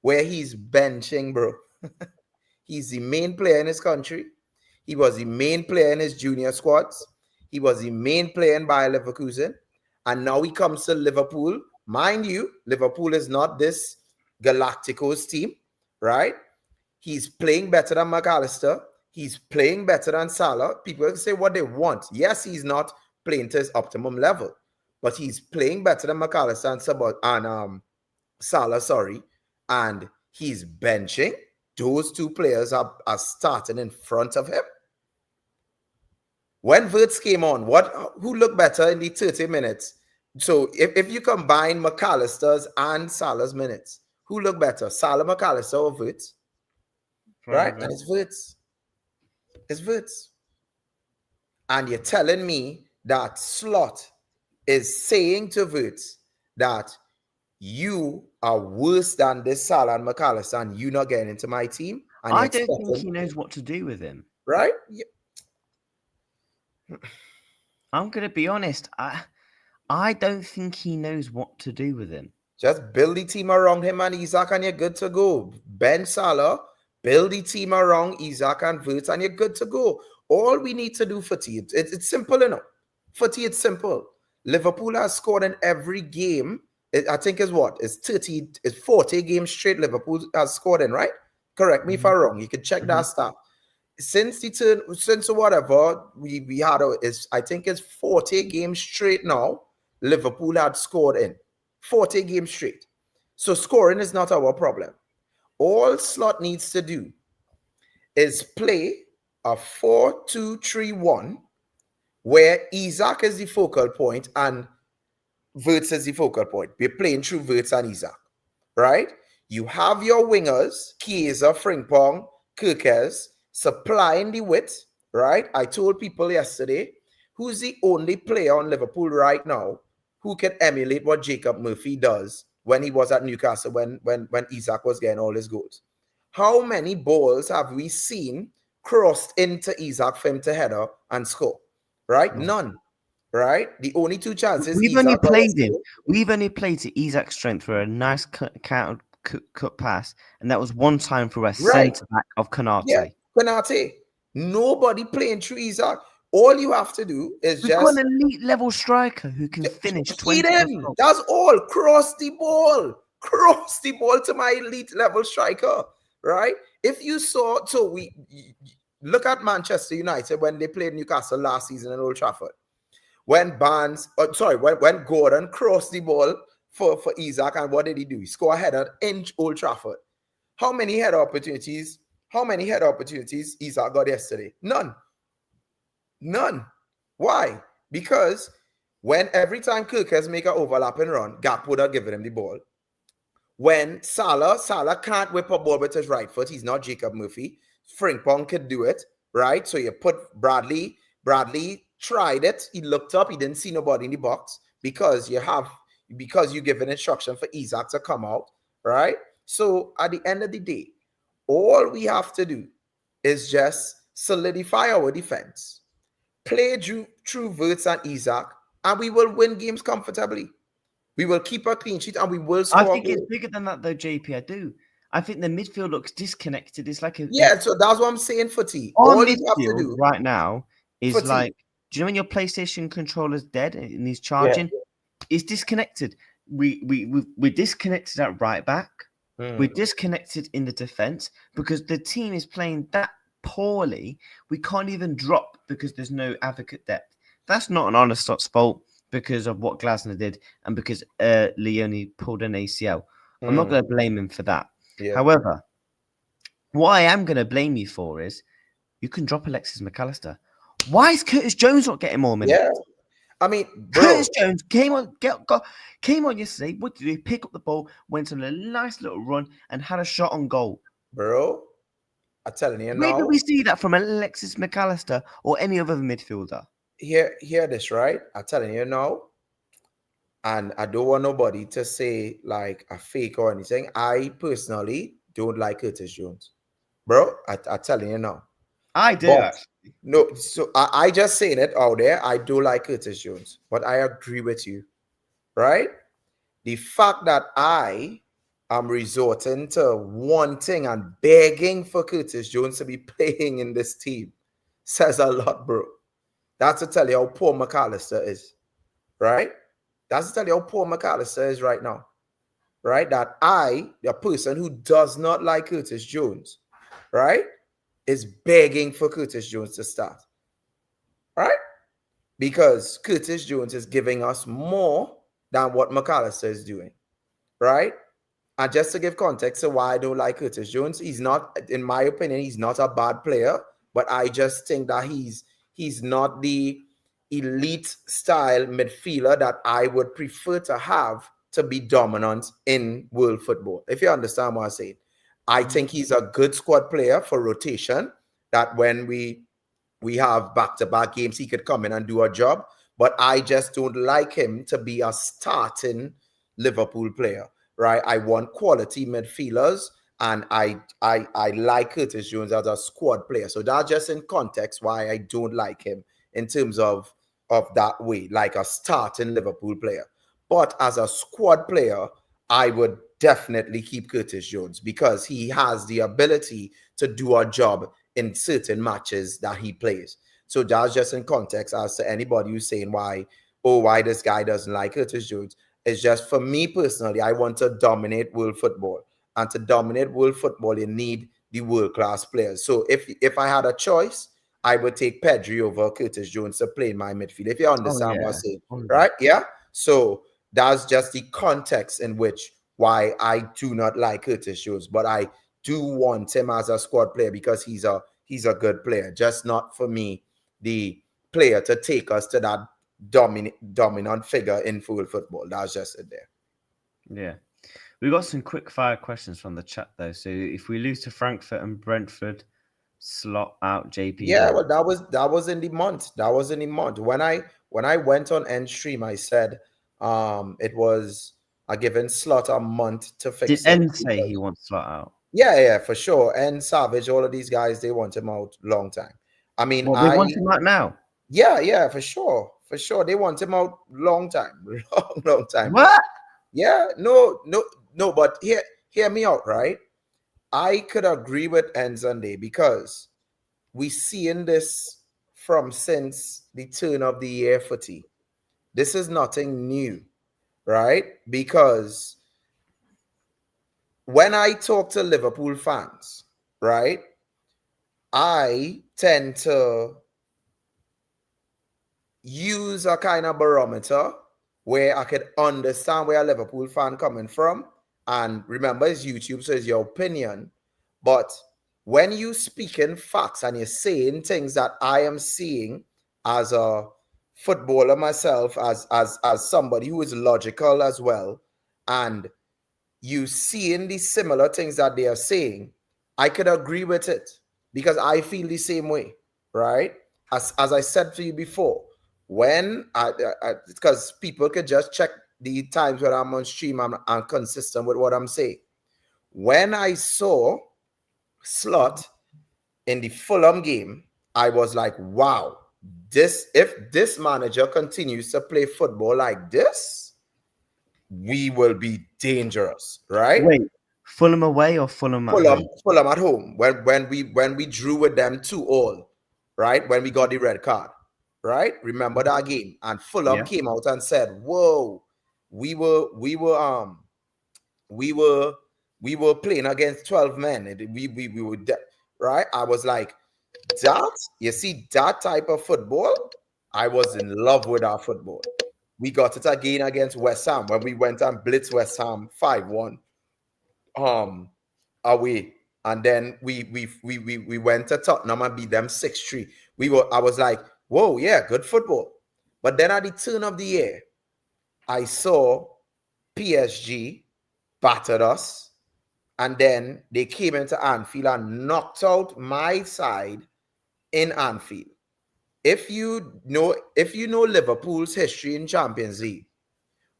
where he's benching, bro. He's the main player in his country. He was the main player in his junior squads. He was the main player in Bayer Leverkusen. And now he comes to Liverpool. Mind you, Liverpool is not this Galacticos team, right? He's playing better than McAllister. He's playing better than Salah. People can say what they want. Yes, he's not playing to his optimum level, but he's playing better than McAllister and Salah, sorry. And he's benching. Those two players are starting in front of him. When Wirtz came on, who looked better in the 30 minutes? So if you combine McAllister's and Salah's minutes, who looked better? Salah, McAllister, or Wirtz? Right? And it's Wirtz. It's Wirtz. And you're telling me that Slot is saying to Wirtz that you are worse than this Salah and McAllister and you not getting into my team? And I don't think he knows what to do with him. Right? I'm going to be honest. I don't think he knows what to do with him. Just build the team around him and Isaac and you're good to go. Ben Salah, build the team around Isaac and Wirtz and you're good to go. All we need to do, Footy, it's simple enough. Footy, it's simple. Liverpool has scored in every game. I think it's 40 games straight Liverpool has scored in, right? Correct me if I'm wrong. You can check that stat. Since whatever we had, I think it's 40 games straight now, Liverpool had scored in. 40 games straight. So scoring is not our problem. All Slot needs to do is play a 4-2-3-1 where Isaac is the focal point and Wirtz is the focal point. We're playing through Wirtz and Isaac, right? You have your wingers, Chiesa, Frimpong, Kirkes, supplying the width, right? I told people yesterday, who's the only player on Liverpool right now who can emulate what Jacob Murphy does when he was at Newcastle, when Isaac was getting all his goals? How many balls have we seen crossed into Isaac for him to header and score? Right? None. Right? The only two chances We've only Isaac got played him. yesterday. We've only played to Isaac's strength for a nice cut pass, and that was one time for a Right. centre back of Yeah. Canate. Konate. Nobody playing through Isaac. All you have to do is We've got just an elite level striker who can finish feed 20 plus him. goals. That's all. Cross the ball. Cross the ball to my elite level striker. Right? If you saw, so we look at Manchester United when they played Newcastle last season at Old Trafford. When when Gordon crossed the ball for Isaac, and what did he do? He scored a header in Old Trafford. How many header opportunities? How many header opportunities Isaac got yesterday? None. None. Why? Because when every time Kirkes make an overlapping run, Gap would have given him the ball. When Salah can't whip a ball with his right foot. He's not Jacob Murphy. Frimpong could do it, right? So you put Bradley tried it. He looked up. He didn't see nobody in the box because you give an instruction for Isaac to come out, right? So at the end of the day, all we have to do is just solidify our defense, play through Wirtz and Isaac, and we will win games comfortably. We will keep a clean sheet and we will I score think it's goals. bigger than that, though, JP. I do. I think the midfield looks disconnected. It's like So that's what I'm saying, Footy. our All you have to midfield do, right now is Footy. like, do you know when your PlayStation controller's dead and he's Yeah. charging? It's disconnected. We're disconnected at right back. We're disconnected in the defense because the team is playing that poorly. We can't even drop because there's no advocate depth. That's not an honest fault because of what Glasner did and because Leone pulled an ACL. I'm not going to blame him for that. Yeah. However, what I am going to blame you for is you can drop Alexis McAllister. Why is Curtis Jones not getting more minutes? Yeah. I mean, bro, Curtis Jones came on yesterday. What did he pick up the ball, went on a nice little run, and had a shot on goal? bro, I'm telling you Where now. did we see that from Alexis McAllister or any other midfielder? Hear this, right? I'm telling you now. And I don't want nobody to say like a fake or anything. I personally don't like Curtis Jones. Bro, I'm telling you now. I do, But actually. no, so I just saying it out there. I do like Curtis Jones, but I agree with you, right? The fact that I am resorting to wanting and begging for Curtis Jones to be playing in this team says a lot, bro. That's to tell you how poor McAllister is, right? That's to tell you how poor McAllister is right now, right? That I, the person who does not like Curtis Jones, right, is begging for Curtis Jones to start, right? Because Curtis Jones is giving us more than what McAllister is doing, right? And just to give context to why I don't like Curtis Jones, he's not, in my opinion, he's not a bad player, but I just think that he's not the elite style midfielder that I would prefer to have to be dominant in world football. If you understand what I'm saying. I think he's a good squad player for rotation, that when we have back-to-back games, he could come in and do a job. But I just don't like him to be a starting Liverpool player, right? I want quality midfielders, and I like Curtis Jones as a squad player. So that's just in context why I don't like him in terms of that way, like a starting Liverpool player. But as a squad player, I would definitely keep Curtis Jones because he has the ability to do a job in certain matches that he plays. So that's just in context as to anybody who's saying why this guy doesn't like Curtis Jones. It's just for me personally, I want to dominate world football. And to dominate world football, you need the world-class players. So if I had a choice, I would take Pedri over Curtis Jones to play in my midfield. If you understand what I'm saying, right? Yeah. So that's just the context in which why I do not like Curtis Jones, but I do want him as a squad player because he's a good player, just not for me the player to take us to that dominant figure in full football. That's just it there. Yeah. We got some quick fire questions from the chat though. So if we lose to Frankfurt and Brentford, slot out Yeah, JPJ. well, that was in the month. That was in the month. When I went on end stream, I said it was a given slot a month to Did fix it. N say he Because, wants slot out? yeah, for sure. And Savage, all of these guys, they want him out long time. I mean, Well, they want him right now. yeah, for sure. For sure. They want him out long time. Long time, bro. What? Yeah, no, but hear me out, right? I could agree with Nzande because we seeing this from since the turn of the year footy. This is nothing new, right? Because when I talk to Liverpool fans, right, I tend to use a kind of barometer where I could understand where a Liverpool fan coming from. And remember, it's YouTube, so it's your opinion. But when you speak in facts and you're saying things that I am seeing as a footballer myself, as somebody who is logical as well, and you seeing the similar things that they are saying, I could agree with it because I feel the same way, right? As I said to you before, when because people could just check the times when I'm on stream, I'm consistent with what I'm saying. When I saw Slot in the Fulham game, I was like, wow, if this manager continues to play football like this, we will be dangerous, right? Wait, Fulham away or Fulham at home? Fulham at home when we drew with them 2-2, right? When we got the red card, right? Remember that game? And Fulham Yeah. came out and said, "Whoa, we were playing against 12 men. We were right." I was like, "That you see that type of football? I was in love with our football. We got it again against West Ham when we went and blitzed West Ham 5-1. Away, and then we went to Tottenham and beat them 6-3. I was like, whoa, yeah, good football. But then at the turn of the year, I saw PSG battered us, and then they came into Anfield and knocked out my side in Anfield. If you know Liverpool's history in Champions League,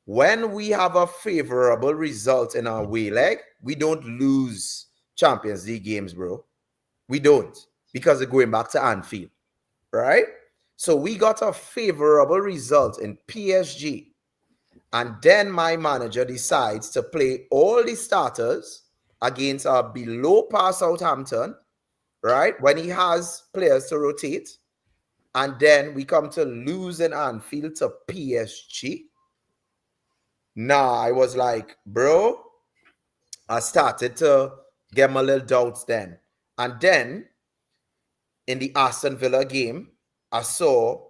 when we have a favorable result in our way leg, we don't lose Champions League games, bro. We don't, because they're going back to Anfield, right? So we got a favorable result in PSG. And then my manager decides to play all the starters against a below par Southampton, right? When he has players to rotate. And then we come to lose in Anfield to PSG. Nah, I was like, bro, I started to get my little doubts then. And then in the Aston Villa game, I saw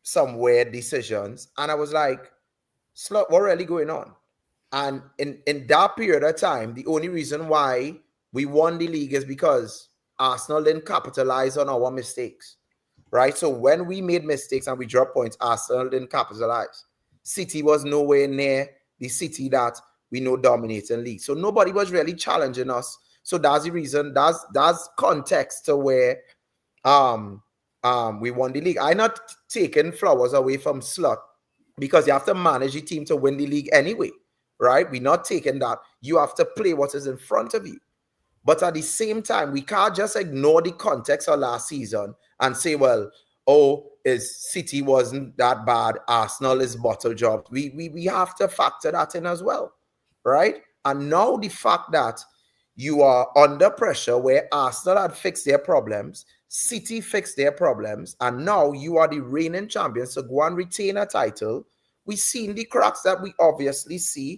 some weird decisions. And I was like, Slot, what really going on? And in that period of time, the only reason why we won the league is because Arsenal didn't capitalize on our mistakes, right? So when we made mistakes and we dropped points, Arsenal didn't capitalize. City was nowhere near the City that we know dominating league. So nobody was really challenging us. So that's the reason. That's context to where we won the league. I not taking flowers away from Slot because you have to manage the team to win the league anyway, right? We're not taking that. You have to play what is in front of you. But at the same time, we can't just ignore the context of last season and say, well, City wasn't that bad. Arsenal is bottle job. We have to factor that in as well, right? And now the fact that you are under pressure where Arsenal had fixed their problems, City fixed their problems, and now you are the reigning champions to go and retain a title. We've seen the cracks that we obviously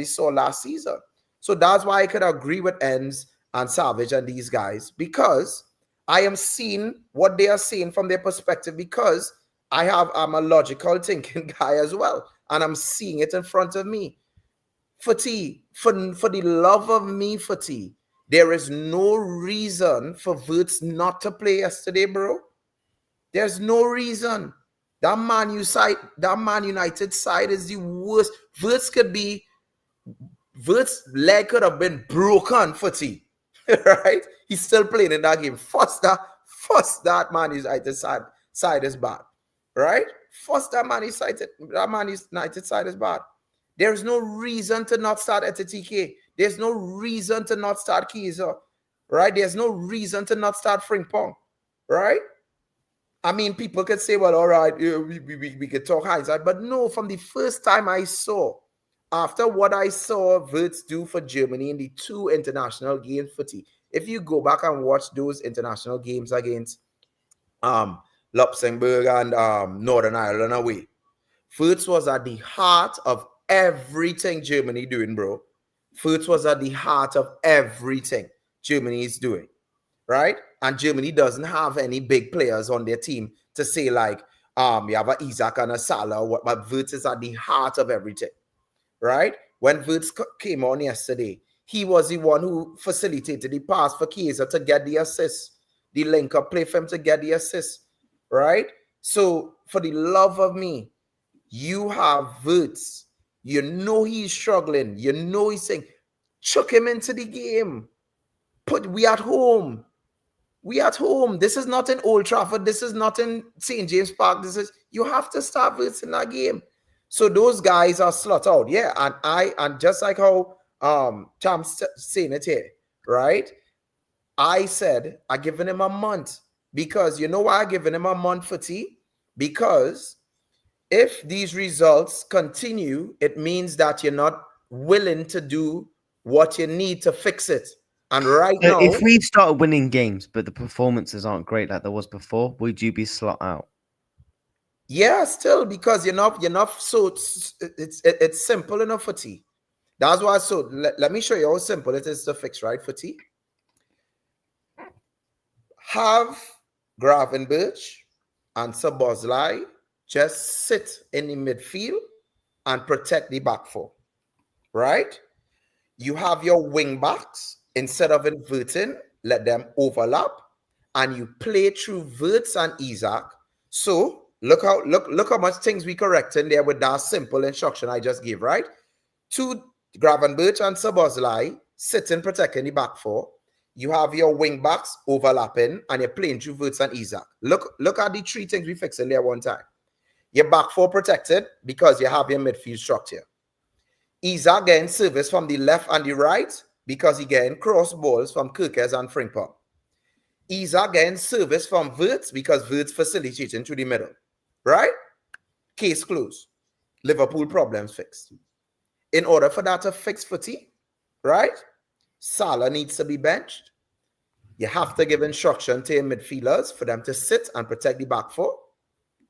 saw last season. So that's why I could agree with Enz and Savage and these guys, because I am seeing what they are saying from their perspective, because I'm a logical thinking guy as well, and I'm seeing it in front of me. Footy, for the love of me, Footy, there is no reason for Wirtz not to play yesterday, bro. There's no reason. That Man United side is the worst. Wirt's leg could have been broken, footy. Right? He's still playing in that game. First that Man United side is bad. Right? First that Man United side is bad. There's no reason to not start Etitike. There's no reason to not start Kaiser. Right? There's no reason to not start Frimpong. Right? I mean, people could say, well, all right, we could talk hindsight. But no, from the first time I saw, after what I saw Wirtz do for Germany in the 2 international games, footy, if you go back and watch those international games against Luxembourg and Northern Ireland away, Wirtz was at the heart of everything Germany doing, bro. Wirtz was at the heart of everything Germany is doing, right? And Germany doesn't have any big players on their team to say like, you have a Isaac and a Salah, but Wirtz is at the heart of everything, right? When Wirtz came on yesterday, he was the one who facilitated the pass for Kaiser to get the assist, the link-up play for him to get the assist, right? So, for the love of me, you have Wirtz. You know he's struggling. You know he's saying, chuck him into the game. We at home. We at home. This is not in Old Trafford. This is not in St. James Park. You have to start Wirtz in that game. So those guys are slot out. Yeah, and just like how Cham's saying it here, right? I said I given him a month because you know why I given him a month for tea? Because if these results continue, it means that you're not willing to do what you need to fix it. And right now, if we've started winning games, but the performances aren't great like there was before, would you be slot out? Yeah, still, because you're not so it's simple enough for tea. That's why. So let me show you how simple it is to fix, right, for tea. Have Gravenberch and Szoboszlai just sit in the midfield and protect the back four, right? You have your wing backs, instead of inverting, let them overlap, and you play through Wirtz and Isaac. So look how much things we correcting there with that simple instruction I just gave, right? Two Gravenberch and Szoboszlai sitting protecting the back four. You have your wing backs overlapping, and you're playing through Wirtz and Isaac. Look at the 3 things we fixing there one time. Your back four protected because you have your midfield structure. Isaac getting service from the left and the right because he getting cross balls from Kirkes and Frimpong. Isaac getting service from Wirtz because Wirtz facilitating through the middle. Right? Case closed. Liverpool problems fixed. In order for that to fix footy, right? Salah needs to be benched. You have to give instruction to your midfielders for them to sit and protect the back four.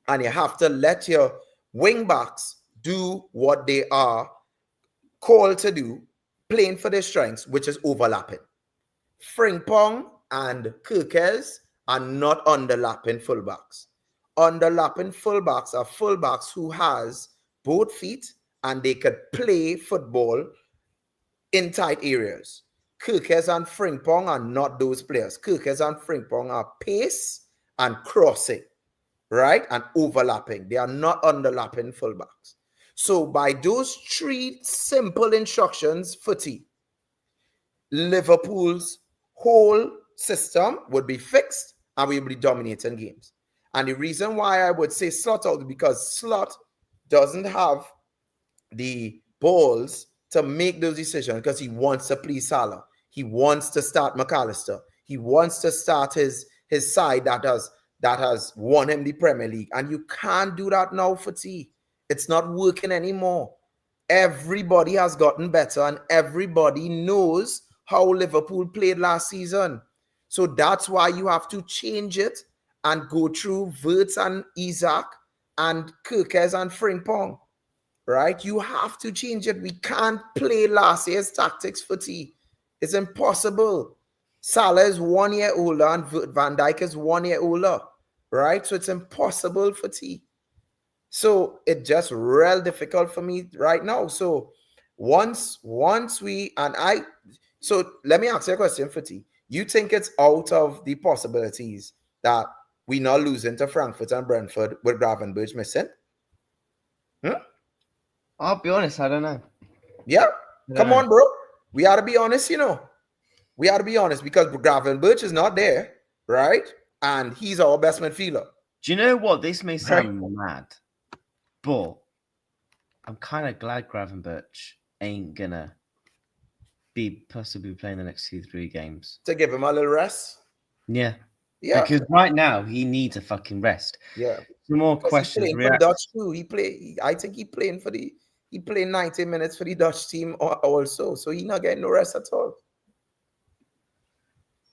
And you have to let your wing backs do what they are called to do, playing for their strengths, which is overlapping. Frimpong and Kirkes are not underlapping fullbacks. Underlapping fullbacks are fullbacks who has both feet and they could play football in tight areas. Kirkes and Frimpong are not those players. Kirkes and Frimpong are pace and crossing, right? And overlapping. They are not underlapping fullbacks. So by those 3 simple instructions, footy, Liverpool's whole system would be fixed and we would be dominating games. And the reason why I would say slot out is because Slot doesn't have the balls to make those decisions because he wants to please Salah. He wants to start McAllister. He wants to start his side that has won him the Premier League. And you can't do that now, footy. It's not working anymore. Everybody has gotten better and everybody knows how Liverpool played last season. So that's why you have to change it and go through Wirtz and Isaac and Kirkes and Frimpong, right? You have to change it. We can't play last year's tactics footy. It's impossible. Salah is 1 year older and Van Dijk is 1 year older, right? So it's impossible footy. So it's just real difficult for me right now. So once we and I, so let me ask you a question, Footy. You think it's out of the possibilities that we not losing to Frankfurt and Brentford with Gravenberch missing? I'll be honest, I don't know. Yeah. I don't Come know. on, bro. We ought to be honest, We ought to be honest because Gravenberch is not there, right? And he's our best midfielder. Do you know what? This may sound Right. mad, but I'm kind of glad Gravenberch ain't gonna be possibly playing the next 2-3 games. To give him a little rest. Yeah. Yeah. Because right now he needs a fucking rest. Yeah. Some more Because he's questions. playing for Dutch too. I think he playing 90 minutes for the Dutch team also. So he not getting no rest at all.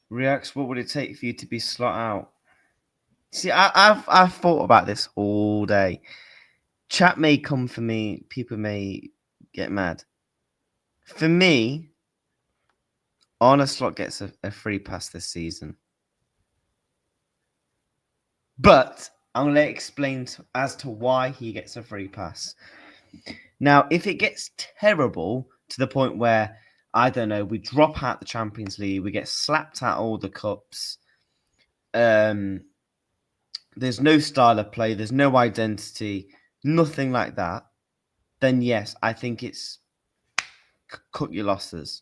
Reacts, what would it take for you to be slot out? See, I've thought about this all day. Chat may come for me. People may get mad. For me, Arne Slot gets a free pass this season. But I'm going to explain as to why he gets a free pass. Now, if it gets terrible to the point where, I don't know, we drop out the Champions League, we get slapped out all the cups, there's no style of play, there's no identity, nothing like that, then yes, I think it's cut your losses.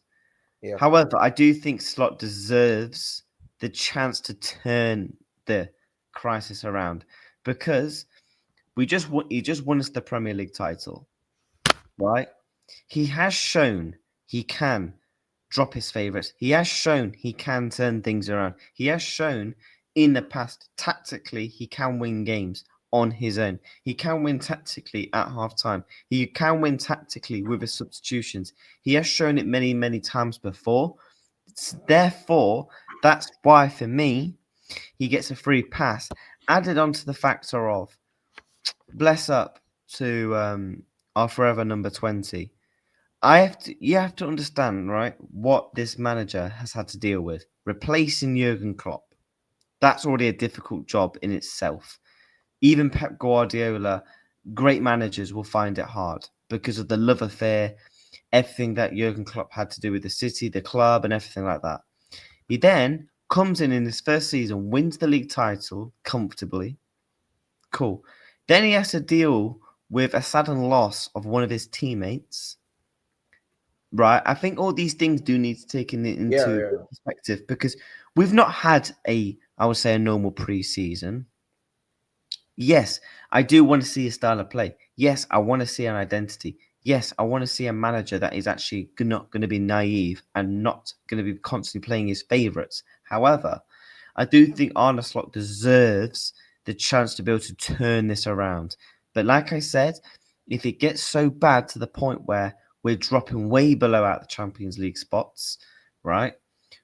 Yeah. However, I do think Slot deserves the chance to turn the crisis around because he just won us the Premier League title, right? He has shown he can drop his favourites. He has shown he can turn things around. He has shown in the past tactically he can win games on his own. He can win tactically at half-time. He can win tactically with his substitutions. He has shown it many, many times before. Therefore, that's why for me, he gets a free pass. Added onto the factor of bless up to our forever number 20. You have to understand, right, what this manager has had to deal with. Replacing Jurgen Klopp. That's already a difficult job in itself. Even Pep Guardiola, great managers will find it hard because of the love affair, everything that Jurgen Klopp had to do with the city, the club, and everything like that. He then comes in his first season, wins the league title comfortably. Cool. Then he has to deal with a sudden loss of one of his teammates. Right, I think all these things do need to take into perspective because we've not had I would say, a normal pre-season. Yes, I do want to see a style of play. Yes, I want to see an identity. Yes, I want to see a manager that is actually not going to be naive and not going to be constantly playing his favourites. However, I do think Arne Slot deserves the chance to be able to turn this around. But like I said, if it gets so bad to the point where we're dropping way below out the Champions League spots, right?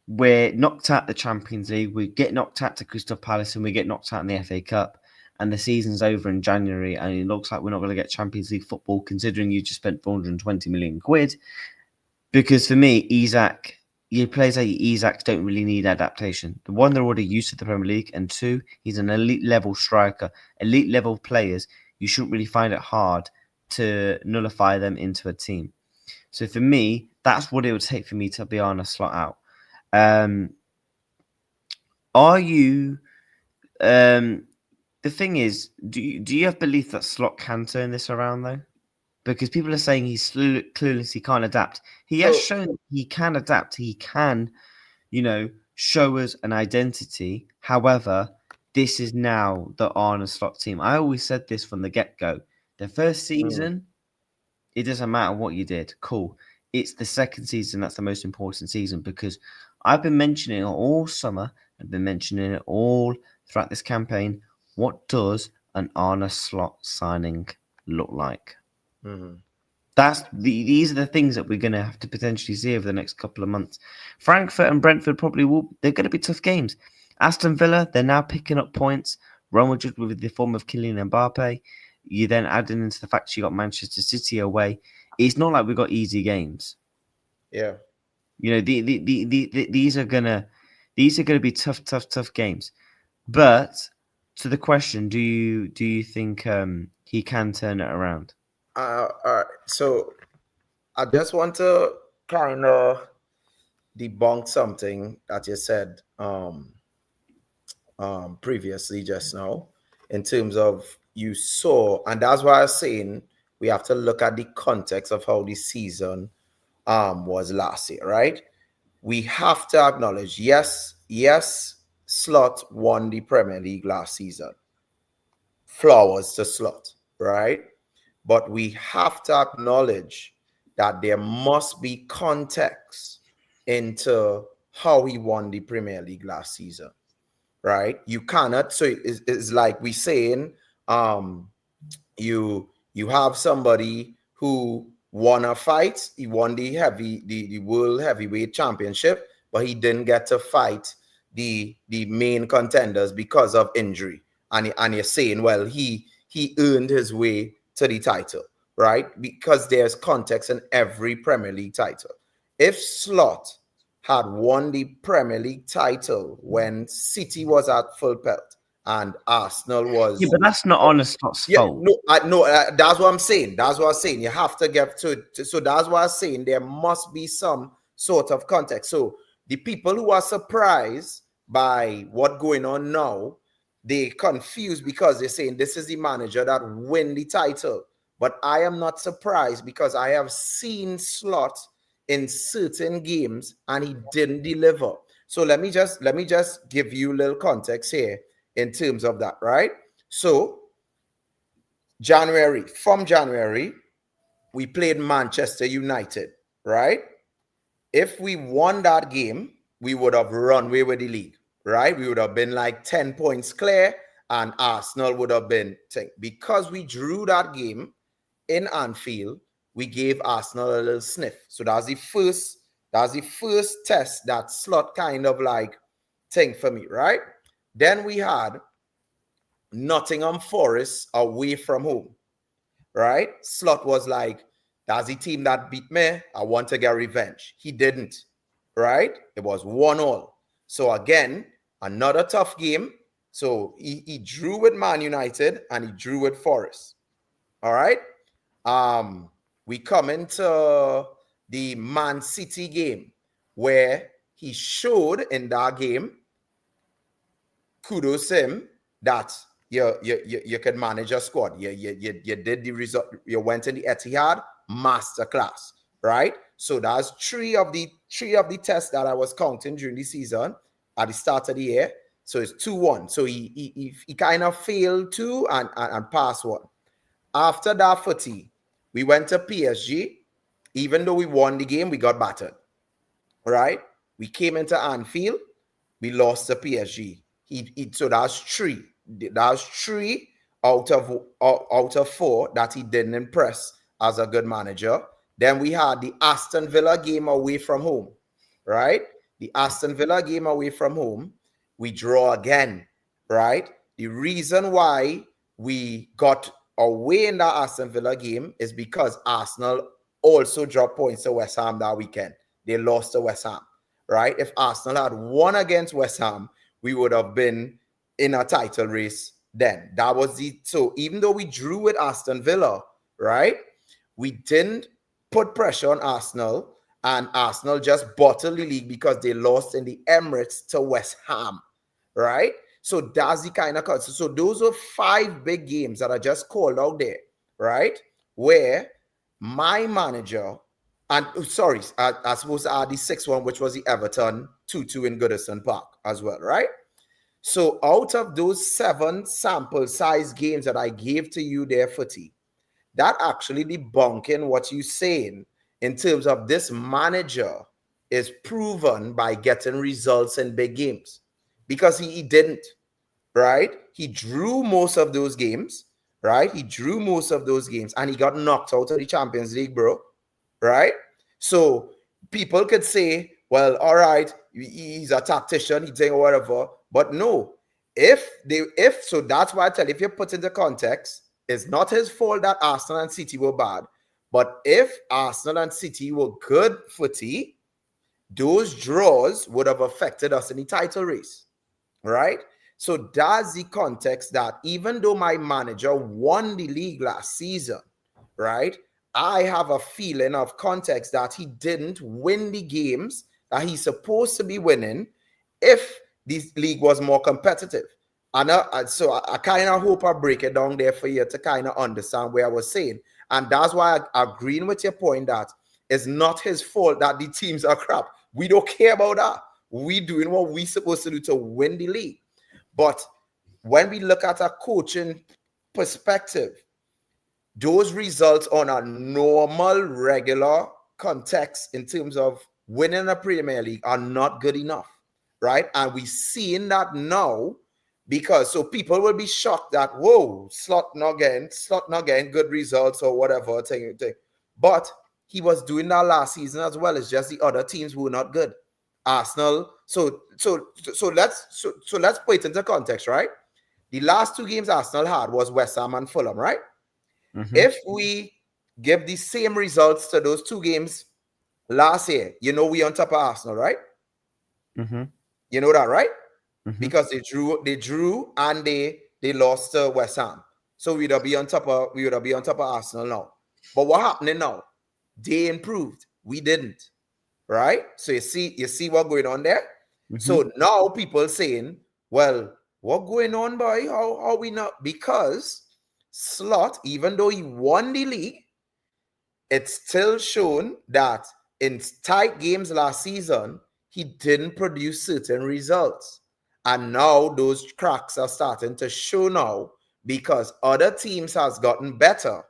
We're knocked out the Champions League. We get knocked out to Crystal Palace and we get knocked out in the FA Cup. And the season's over in January and it looks like we're not going to get Champions League football considering you just spent 420 million quid. Because for me, players like Isak don't really need adaptation. The one, they're already used to the Premier League. And two, he's an elite level striker. Elite level players, you shouldn't really find it hard to nullify them into a team. So for me, that's what it would take for me to be on a slot out. Are you? The thing is, do you have belief that Slot can turn this around though? Because people are saying he's clueless, he can't adapt. He has shown he can adapt. He can, show us an identity. However, this is now the Arne Slot team. I always said this from the get-go. The first season, it doesn't matter what you did. Cool. It's the second season that's the most important season because I've been mentioning it all summer. I've been mentioning it all throughout this campaign. What does an Arne Slot signing look like? Mm-hmm. These are the things that we're going to have to potentially see over the next couple of months. Frankfurt and Brentford probably will. They're going to be tough games. Aston Villa, they're now picking up points. Real Madrid with the form of Kylian Mbappe. You then adding into the fact you got Manchester City away. It's not like we've got easy games. Yeah. These are gonna be tough games. But to the question, do you think he can turn it around? So I just want to kind of debunk something that you said. previously just now, in terms of you saw, and that's why I was saying we have to look at the context of how the season was last year, right? We have to acknowledge, yes, Slot won the Premier League last season. Flowers to Slot, right? But we have to acknowledge that there must be context into how he won the Premier League last season, right? You cannot. So it's like we saying, you have somebody who won a fight. He won the world heavyweight championship, but he didn't get to fight the main contenders because of injury. And you're saying, well, he earned his way to the title, right? Because there's context in every Premier League title. If Slot had won the Premier League title when City was at full pelt and Arsenal was, Yeah, but that's not on Slot's fault. that's what I'm saying. That's what I'm saying. You have to get so that's why I'm saying there must be some sort of context. So the people who are surprised by what's going on now, they confused because they're saying this is the manager that win the title. But I am not surprised because I have seen Slot in certain games and he didn't deliver. So let me just give you a little context here in terms of that, right? So from January, we played Manchester United, right? If we won that game, we would have run away with the league, right? We would have been like 10 points clear, and Arsenal would have been 10. Because we drew that game in Anfield, we gave Arsenal a little sniff. So that's the first test that Slot kind of like thing for me, right? Then we had Nottingham Forest away from home, right? Slot was like, that's the team that beat me. I want to get revenge. He didn't, right? It was 1-1. So again, another tough game. So he drew with Man United and he drew with Forest. All right. We come into the Man City game where he showed in that game, kudos him, that you can manage a squad. You did the result. You went in the Etihad masterclass, right? So that's three of the tests that I was counting during the season at the start of the year. So it's 2-1. So he kind of failed two and passed one. After that footy, we went to PSG. Even though we won the game, we got battered, right? We came into Anfield, we lost to PSG. So that's three. That's three out of four that he didn't impress as a good manager. Then we had the Aston Villa game away from home, right? The Aston Villa game away from home, we draw again, right? The reason why we got away in that Aston Villa game is because Arsenal also dropped points to West Ham that weekend. They lost to West Ham, right? If Arsenal had won against West Ham, we would have been in a title race then. That was so even though we drew with Aston Villa, right? We didn't put pressure on Arsenal, and Arsenal just bottled the league because they lost in the Emirates to West Ham, right? So that's the kind of cut. So those are 5 big games that I just called out there, right? Where my manager, and sorry, I supposed to add the 6th one, which was the Everton 2-2 in Goodison Park as well, right? So out of those 7 sample size games that I gave to you there, Footy, that actually debunking what you're saying in terms of this manager is proven by getting results in big games, because he didn't, right? He drew most of those games, right? He drew most of those games and he got knocked out of the Champions League, bro, right? So people could say, well, all right, he's a tactician, he's saying whatever, but no. So that's why I tell you, if you put into context, it's not his fault that Arsenal and City were bad. But if Arsenal and City were good footy, those draws would have affected us in the title race, right? So that's the context that even though my manager won the league last season, right, I have a feeling of context that he didn't win the games that he's supposed to be winning if this league was more competitive. And so I kind of hope I break it down there for you to kind of understand where I was saying. And that's why I agreeing with your point that it's not his fault that the teams are crap. We don't care about that. We doing what we supposed to do to win the league. But when we look at a coaching perspective, those results on a normal, regular context in terms of winning a Premier League are not good enough, right? And we're seeing that now because so people will be shocked that, whoa, Slot not getting good results or whatever thing. But he was doing that last season as well. It's just the other teams were not good. Arsenal. So let's put it into context, right? The last two games Arsenal had was West Ham and Fulham, right? Mm-hmm. If we give the same results to those two games last year, you know we on top of Arsenal, right? Mm-hmm. You know that, right? Mm-hmm. Because they drew and they lost to West Ham. So we would be on top of Arsenal now. But what happening now? They improved. We didn't. Right? So you see what going on there? Mm-hmm. So now people saying, well, what going on, boy? How we not? Because Slot, even though he won the league, it's still shown that in tight games last season, he didn't produce certain results. And now those cracks are starting to show now because other teams has gotten better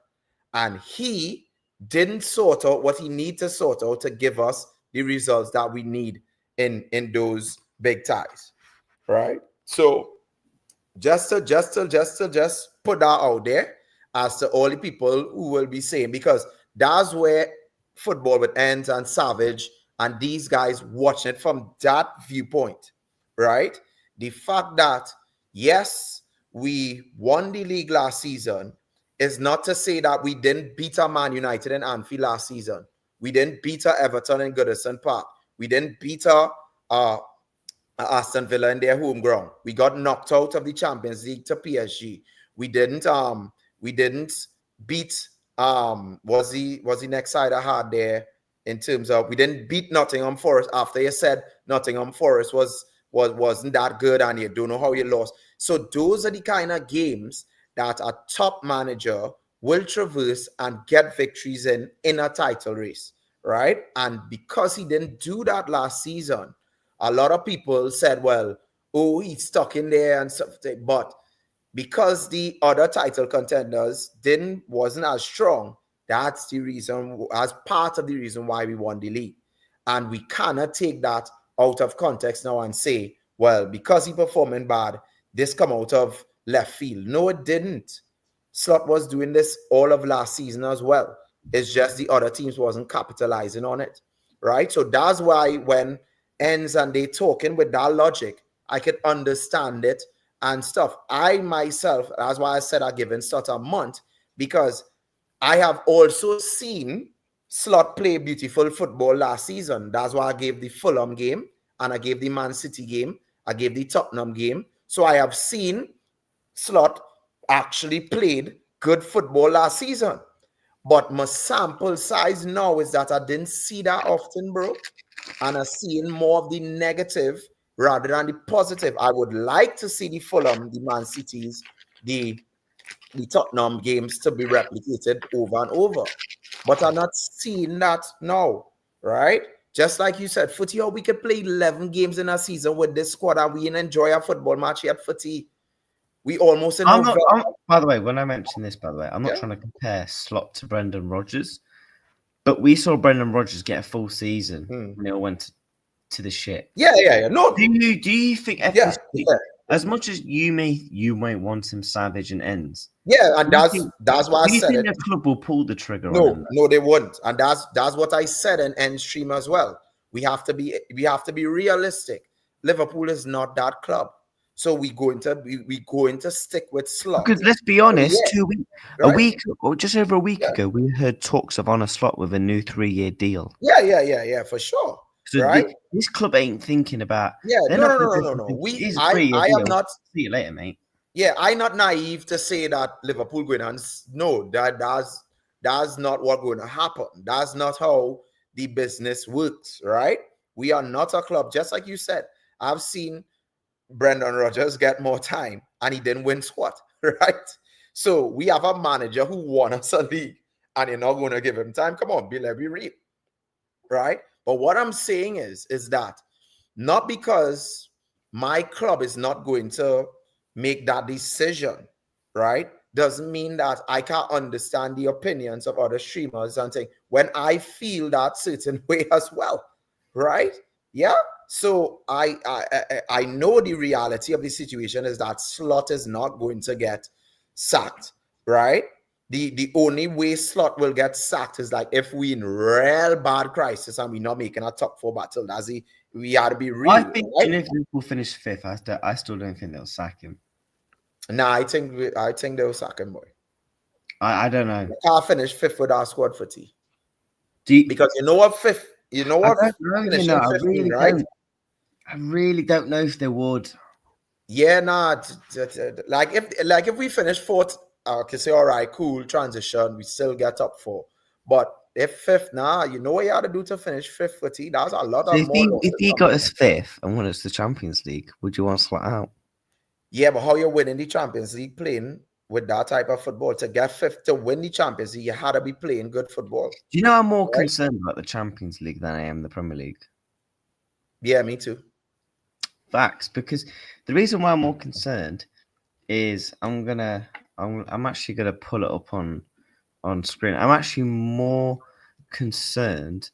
and he didn't sort out what he needs to sort out to give us the results that we need in those big ties, right? So just to put that out there as to all the people who will be saying, because that's where football with Ends and Savage and these guys watching it from that viewpoint, right? The fact that, yes, we won the league last season is not to say that we didn't beat a Man United in Anfield last season. We didn't beat a Everton in Goodison Park. We didn't beat a Aston Villa in their home ground. We got knocked out of the Champions League to PSG. We didn't beat was the next side I had there in terms of we didn't beat Nottingham Forest after you said Nottingham Forest wasn't that good and you don't know how you lost. So those are the kind of games that a top manager will traverse and get victories in a title race, right? And because he didn't do that last season, a lot of people said, well, oh, he's stuck in there and stuff. But because the other title contenders wasn't as strong, that's the reason, as part of the reason why we won the league. And we cannot take that out of context now and say, well, because he performing bad, this come out of left field. No, it didn't. Slot was doing this all of last season as well. It's just the other teams wasn't capitalizing on it, right? So that's why when Ends and they talking with that logic, I could understand it and stuff. I myself, that's why I said I given Slot a month, because I have also seen Slot play beautiful football last season. That's why I gave the Fulham game and I gave the Man City game. I gave the Tottenham game. So I have seen Slot actually played good football last season. But my sample size now is that I didn't see that often, bro. And I'm seeing more of the negative rather than the positive. I would like to see the Fulham, the Man Cities, the Tottenham games to be replicated over and over. But I'm not seeing that now, right? Just like you said, footy, we could play 11 games in a season with this squad and we enjoy a football match at footy. We almost in November. By the way, when I mention this, I'm not trying to compare Slot to Brendan Rodgers, but we saw Brendan Rodgers get a full season when it all went to the shit. Yeah. No. Do you think as much as you may want him savage and Ends? Yeah, and that's why I said it. Do you think the club will pull the trigger on him? No, they won't. And that's what I said in end stream as well. We have to be realistic. Liverpool is not that club. So we going to stick with Slot. Because let's be honest, just over a week ago, we heard talks of on a Slot with a new 3-year deal. Yeah, for sure. So right? This club ain't thinking about. Yeah, no. I am not. See you later, mate. Yeah, I'm not naive to say that Liverpool going on. No, that's not what's going to happen. That's not how the business works, right? We are not a club, just like you said. I've seen Brendan Rodgers get more time and he didn't win squat, right? So we have a manager who won us a league and you're not going to give him time. Come on, let me read, right? But what I'm saying is that not because my club is not going to make that decision, right? Doesn't mean that I can't understand the opinions of other streamers and think when I feel that certain way as well, right? Yeah. So I know the reality of the situation is that Slot is not going to get sacked, right? The only way Slot will get sacked is like if we in real bad crisis and we're not making a top four battle. That's the we had to be real. I think Right? if Liverpool finish fifth, I still don't think they'll sack him. Nah, I think they'll sack him, boy. I don't know. We can't finish fifth with our squad footy. Do you, Because you know what fifth, you know I what don't know. finishing I 15, really right? don't. I really don't know if they would. Yeah, nah. Like if we finish fourth, I can say all right, cool, transition, we still get up four. But if fifth, nah, you know what you had to do to finish fifth footy? That's a lot So of more if losses. he got us fifth and won us the Champions League, would you want to slot out? Yeah, but how you're winning the Champions League playing with that type of football to get fifth to win the Champions League, you had to be playing good football. Do you know I'm more Right? concerned about the Champions League than I am the Premier League? Yeah, me too. Facts, because the reason why I'm more concerned is I'm actually gonna pull it up on screen. I'm actually more concerned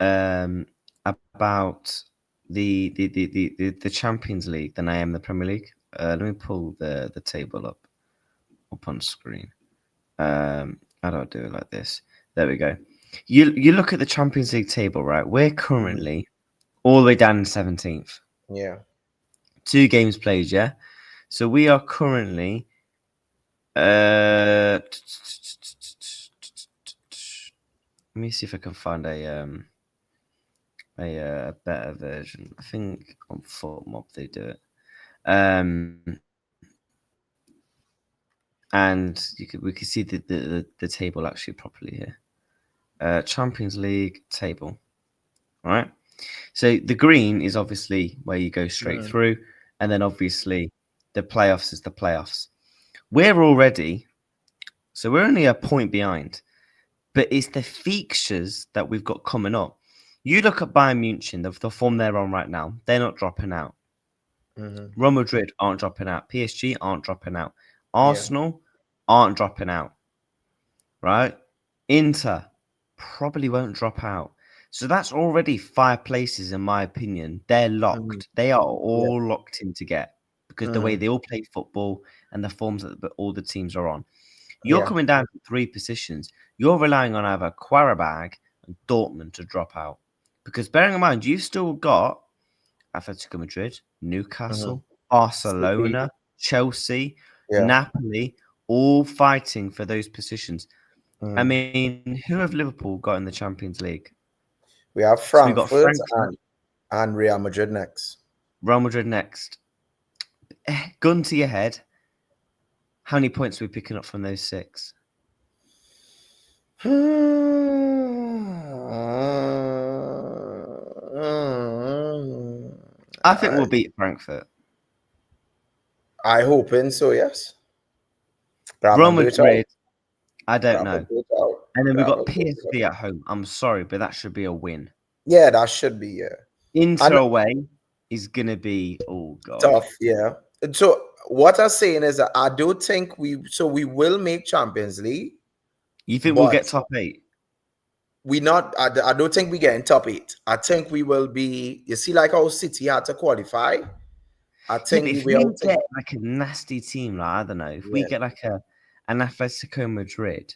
about the Champions League than I am the Premier League. Let me pull the table up on screen. How do I do it like this? There we go. You look at the Champions League table, right? We're currently all the way down in 17th. Yeah. 2 games played, yeah. So we are currently let me see if I can find a better version. I think on FootMob they do it. And we can see the table actually properly here. Champions League table. All right. So the green is obviously where you go straight through, and then obviously the playoffs is the playoffs. We're only a point behind, but it's the fixtures that we've got coming up. You look at Bayern Munich, the form they're on right now, they're not dropping out. Real Madrid aren't dropping out. PSG aren't dropping out. Arsenal aren't dropping out. Right? Inter probably won't drop out. So that's already 5 places, in my opinion. They're locked. They are all locked in to get because the way they all play football and the forms that all the teams are on. You're coming down to 3 positions. You're relying on either Qarabag and Dortmund to drop out. Because bearing in mind, you've still got Atletico Madrid, Newcastle, Barcelona, Chelsea, Napoli, all fighting for those positions. I mean, who have Liverpool got in the Champions League? We have So we Frankfurt, got Frankfurt and Real Madrid next. Real Madrid next. Gun to your head. How many points are we picking up from those 6? I think we'll beat Frankfurt. I hoping so, yes. Real Madrid, I don't know. And then we've got PSV at home. I'm sorry, but that should be a win. Yeah, that should be, yeah. Inter away is going to be, oh, God. Tough, yeah. So what I'm saying is that I do think we will make Champions League. You think we'll get top 8? I don't think we get in top 8. I think we will be, you see, like how City had to qualify. I think if we get like a nasty team, like I don't know, if we get like an Atletico Madrid,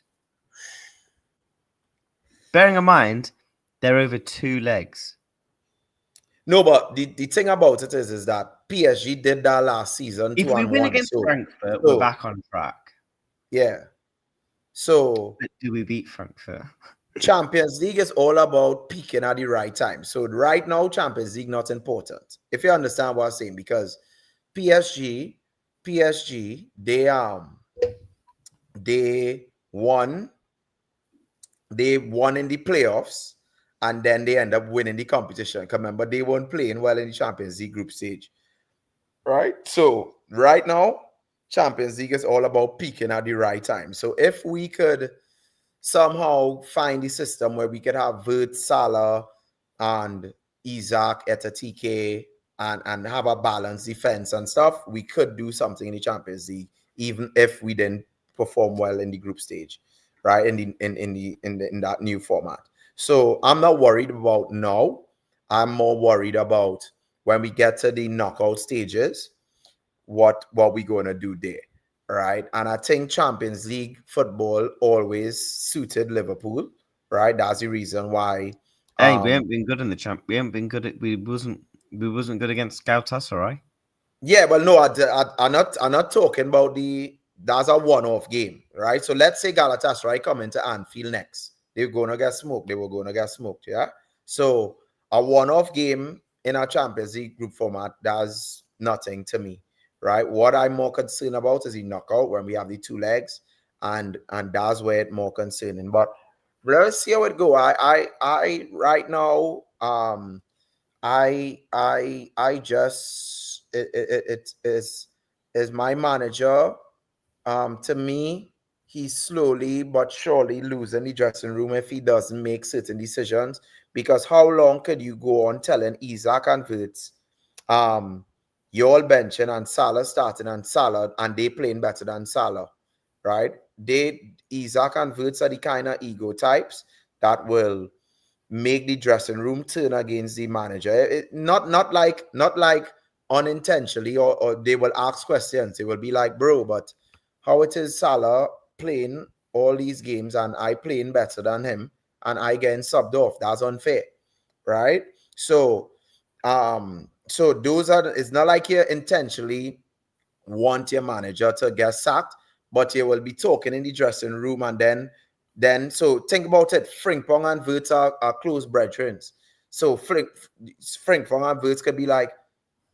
bearing in mind they're over 2 legs. No, but the thing about it is that PSG did that last season. If we win against Frankfurt, we're back on track. Yeah. So but do we beat Frankfurt? Champions League is all about peaking at the right time. So right now, Champions League not important. If you understand what I'm saying, because PSG, they won in the playoffs, and then they end up winning the competition. Remember, they weren't playing well in the Champions League group stage. right? So right now, Champions League is all about peaking at the right time. So if we could somehow find the system where we could have Vert, Salah, and Isaac at a TK and have a balanced defense and stuff, we could do something in the Champions League, even if we didn't perform well in the group stage, right? In that new format. So I'm not worried about now. I'm more worried about when we get to the knockout stages, what we gonna do there, right? And I think Champions League football always suited Liverpool, right? That's the reason why. Hey, we haven't been good in the champ. We haven't been good. We wasn't good against Galatasaray, right? Yeah, well, no, I'm not talking about that's a one-off game, right? So let's say Galatasaray come into Anfield next. They're gonna get smoked. They were gonna get smoked, yeah. So a one-off game in a Champions League group format does nothing to me, right? What I'm more concerned about is the knockout when we have the two legs, and that's where it's more concerning. But let's see how it go. I right now, I just it is my manager. To me, he's slowly but surely losing the dressing room if he doesn't make certain decisions. Because how long could you go on telling Isaac and Wirtz, you're all benching and Salah starting and they playing better than Salah, right? Isaac and Wirtz are the kind of ego types that will make the dressing room turn against the manager. Not like unintentionally, or they will ask questions. They will be like, bro, but how it is Salah playing all these games and I playing better than him and I getting subbed off? That's unfair, right? So those it's not like you intentionally want your manager to get sacked, but you will be talking in the dressing room, and then so think about it. Frimpong and Wirtz are close brethren. So Frimpong and Wirtz could be like,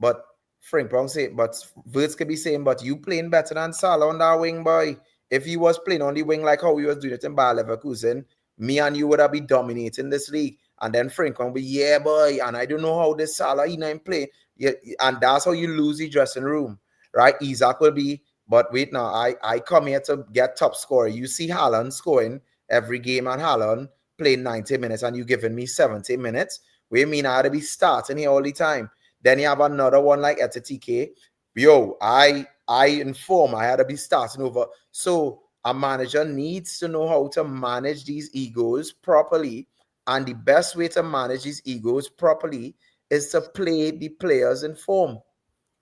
but Frimpong say, but Wirtz could be saying, but you playing better than Salah on that wing, boy. If he was playing on the wing like how he was doing it in Bayer Leverkusen, me and you would have been dominating this league. And then Frimpong be, yeah, boy, and I don't know how this Salah he not play. Yeah, and that's how you lose the dressing room, right? Isaac will be, but wait now, I come here to get top scorer. You see Haaland scoring every game, and Haaland playing 90 minutes, and you giving me 70 minutes. We mean I had to be starting here all the time. Then you have another one like at TK. Yo, I inform I had to be starting over. So a manager needs to know how to manage these egos properly. And the best way to manage these egos properly is to play the players in form,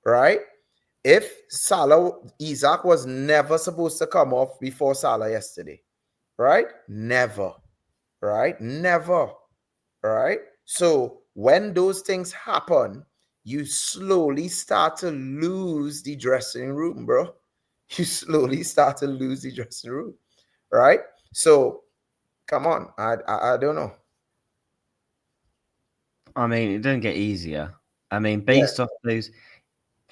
right? If Isaac was never supposed to come off before Salah yesterday, right? Never, right? Never, right? So when those things happen, you slowly start to lose the dressing room, bro. You slowly start to lose the dressing room, right? So come on, I don't know. I mean, it doesn't get easier. I mean, Yeah. based off those,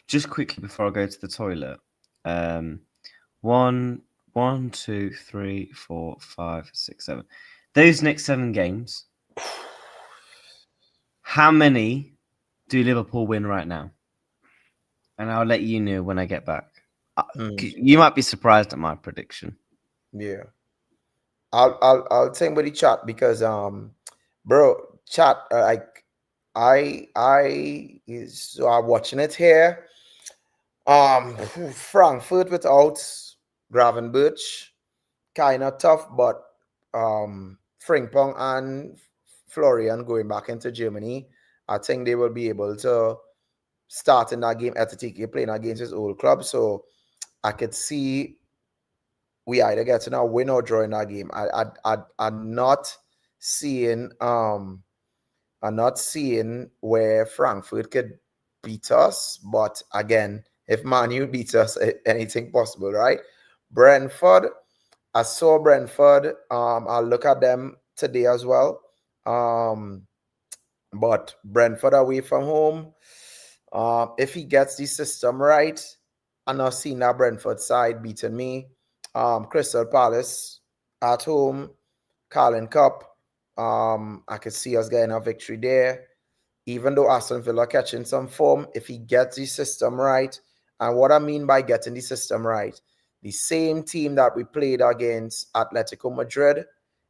just quickly before I go to the toilet, um, one, 1, 2, 3, 4, 5, 6, 7. Those next 7 games, how many do Liverpool win right now? And I'll let you know when I get back. You might be surprised at my prediction. Yeah. I'll think with the chat because bro, chat like so I'm watching it here. Frankfurt without Gravenberch, kind of tough, but Frimpong and Florian going back into Germany, I think they will be able to start in that game at the TK playing against his old club. So I could see we either get to now win or draw in that game. I'm not seeing I'm not seeing where Frankfurt could beat us, but again, if Manu beats us, anything possible, right? Brentford, I saw Brentford. I'll look at them today as well. But Brentford away from home. If he gets the system right, I'm not seeing that Brentford side beating me. Crystal Palace at home, Carling Cup. I could see us getting a victory there. even though Aston Villa catching some form, if he gets the system right, and what I mean by getting the system right, the same team that we played against Atletico Madrid,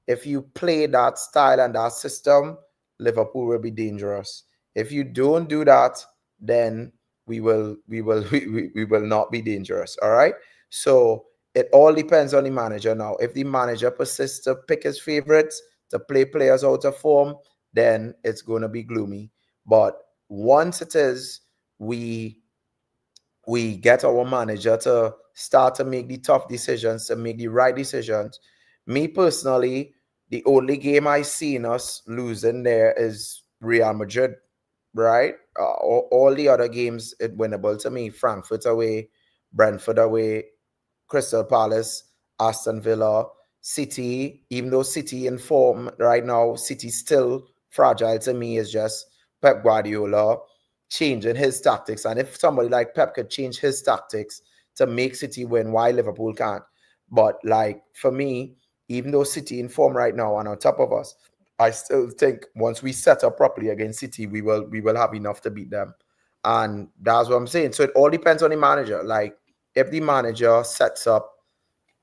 if you play that style and that system, Liverpool will be dangerous. If you don't do that, then we will not be dangerous. All right. So it all depends on the manager now. If the manager persists to pick his favorites, to play players out of form, then it's going to be gloomy. But once it is, we we get our manager to start to make the tough decisions, to make the right decisions. Me personally, the only game I seen us losing there is Real Madrid, right? All the other games it winnable to me. Frankfurt away, Brentford away, Crystal Palace, Aston Villa, City. Even though City in form right now, City still fragile to me. Is just Pep Guardiola changing his tactics. And if somebody like Pep could change his tactics to make City win, why Liverpool can't? But like for me, even though City in form right now and on top of us, I still think once we set up properly against City, we will have enough to beat them. And that's what I'm saying. So it all depends on the manager. Like if the manager sets up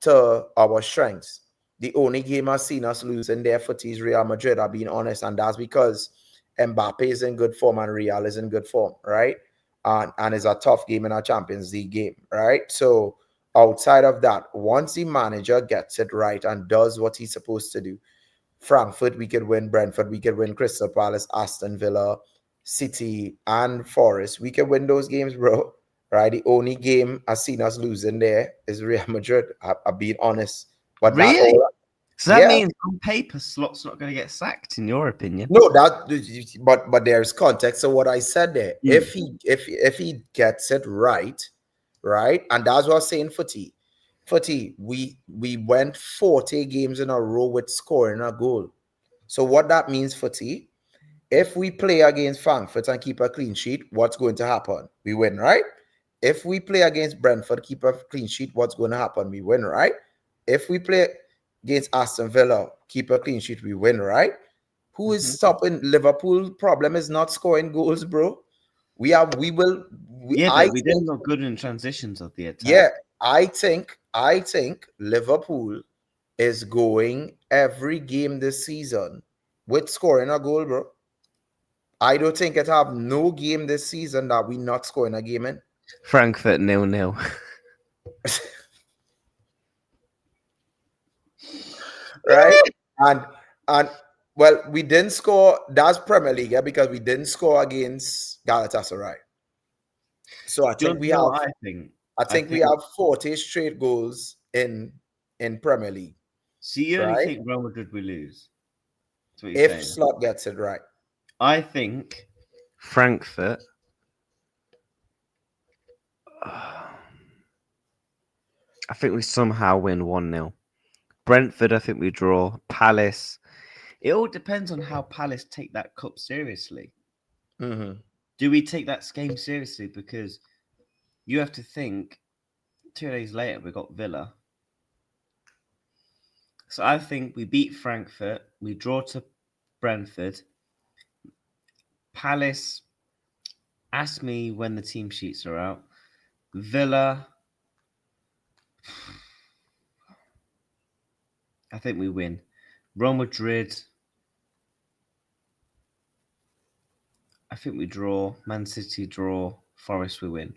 to our strengths, the only game I've seen us losing their footy is Real Madrid, I'm being honest. And that's because Mbappe is in good form and Real is in good form, right? And it's a tough game in a Champions League game, right? So outside of that, once the manager gets it right and does what he's supposed to do, Frankfurt, we could win. Brentford, we could win. Crystal Palace, Aston Villa, City, and Forest. We can win those games, bro. Right? The only game I've seen us losing there is Real Madrid. I'm being honest. But that Really? all, So that yeah. means on paper, Slot's not going to get sacked, in your opinion. No, but there's context to what I said there. Mm. If he gets it right, right, and that's what I was saying. Footy, we went 40 games in a row with scoring a goal. So what that means, footy, if we play against Frankfurt and keep a clean sheet, what's going to happen? We win, right? If we play against Brentford, keep a clean sheet, what's going to happen? We win, right? If we play against Aston Villa, keep a clean sheet, we win, right? Who is stopping Liverpool? Problem is not scoring goals, bro. Yeah, I but we think, didn't look good in transitions of the yeah, attack. I think Liverpool is going every game this season with scoring a goal, bro. I don't think it have no game this season that we not scoring a game in. Frankfurt 0-0. Right? And and well, we didn't score. That's Premier League, yeah, because we didn't score against Galatasaray. So I Do you think want to we know have what I think? I I think we think. have 40 straight goals in Premier League, So you only right? think Real Madrid will lose? That's what you're If saying. Slot gets it right. I think Frankfurt. I think we somehow win 1-0. Brentford, I think we draw. Palace. It all depends on how Palace take that cup seriously. Mm-hmm. Do we take that game seriously? Because you have to think 2 days later we got Villa. So I think we beat Frankfurt, we draw to Brentford. Palace, ask me when the team sheets are out. Villa, I think we win. Real Madrid, I think we draw. Man City draw. Forest we win.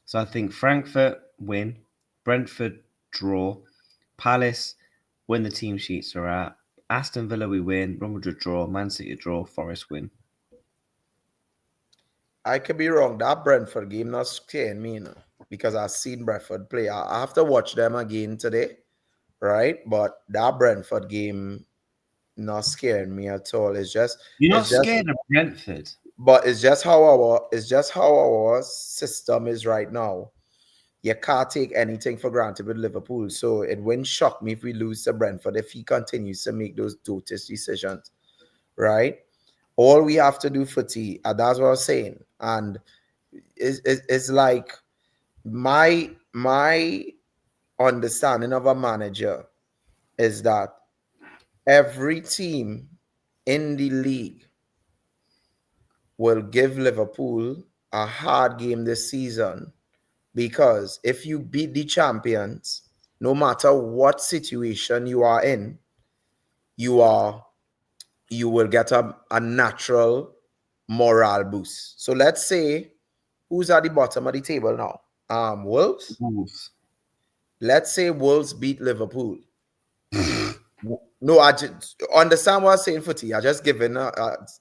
So I think Frankfurt win. Brentford draw. Palace when the team sheets are out. Aston Villa we win. Real Madrid draw. Man City draw. Forest win. I could be wrong. That Brentford game not scaring me, because I've seen Brentford play. I have to watch them again today, right? But that Brentford game not scaring me at all. You're not it's just scared of Brentford. but it's just how our system is right now. You can't take anything for granted with Liverpool. So it wouldn't shock me if we lose to Brentford if he continues to make those dotish decisions, right? All we have to do footy, and that's what I was saying. And it's like my understanding of a manager is that every team in the league will give Liverpool a hard game this season, because if you beat the champions, no matter what situation you are in, you are you will get a natural morale boost. So let's say, who's at the bottom of the table now? Wolves. Wolves. Let's say Wolves beat Liverpool. No, I just understand what I'm saying, Footy. I just given a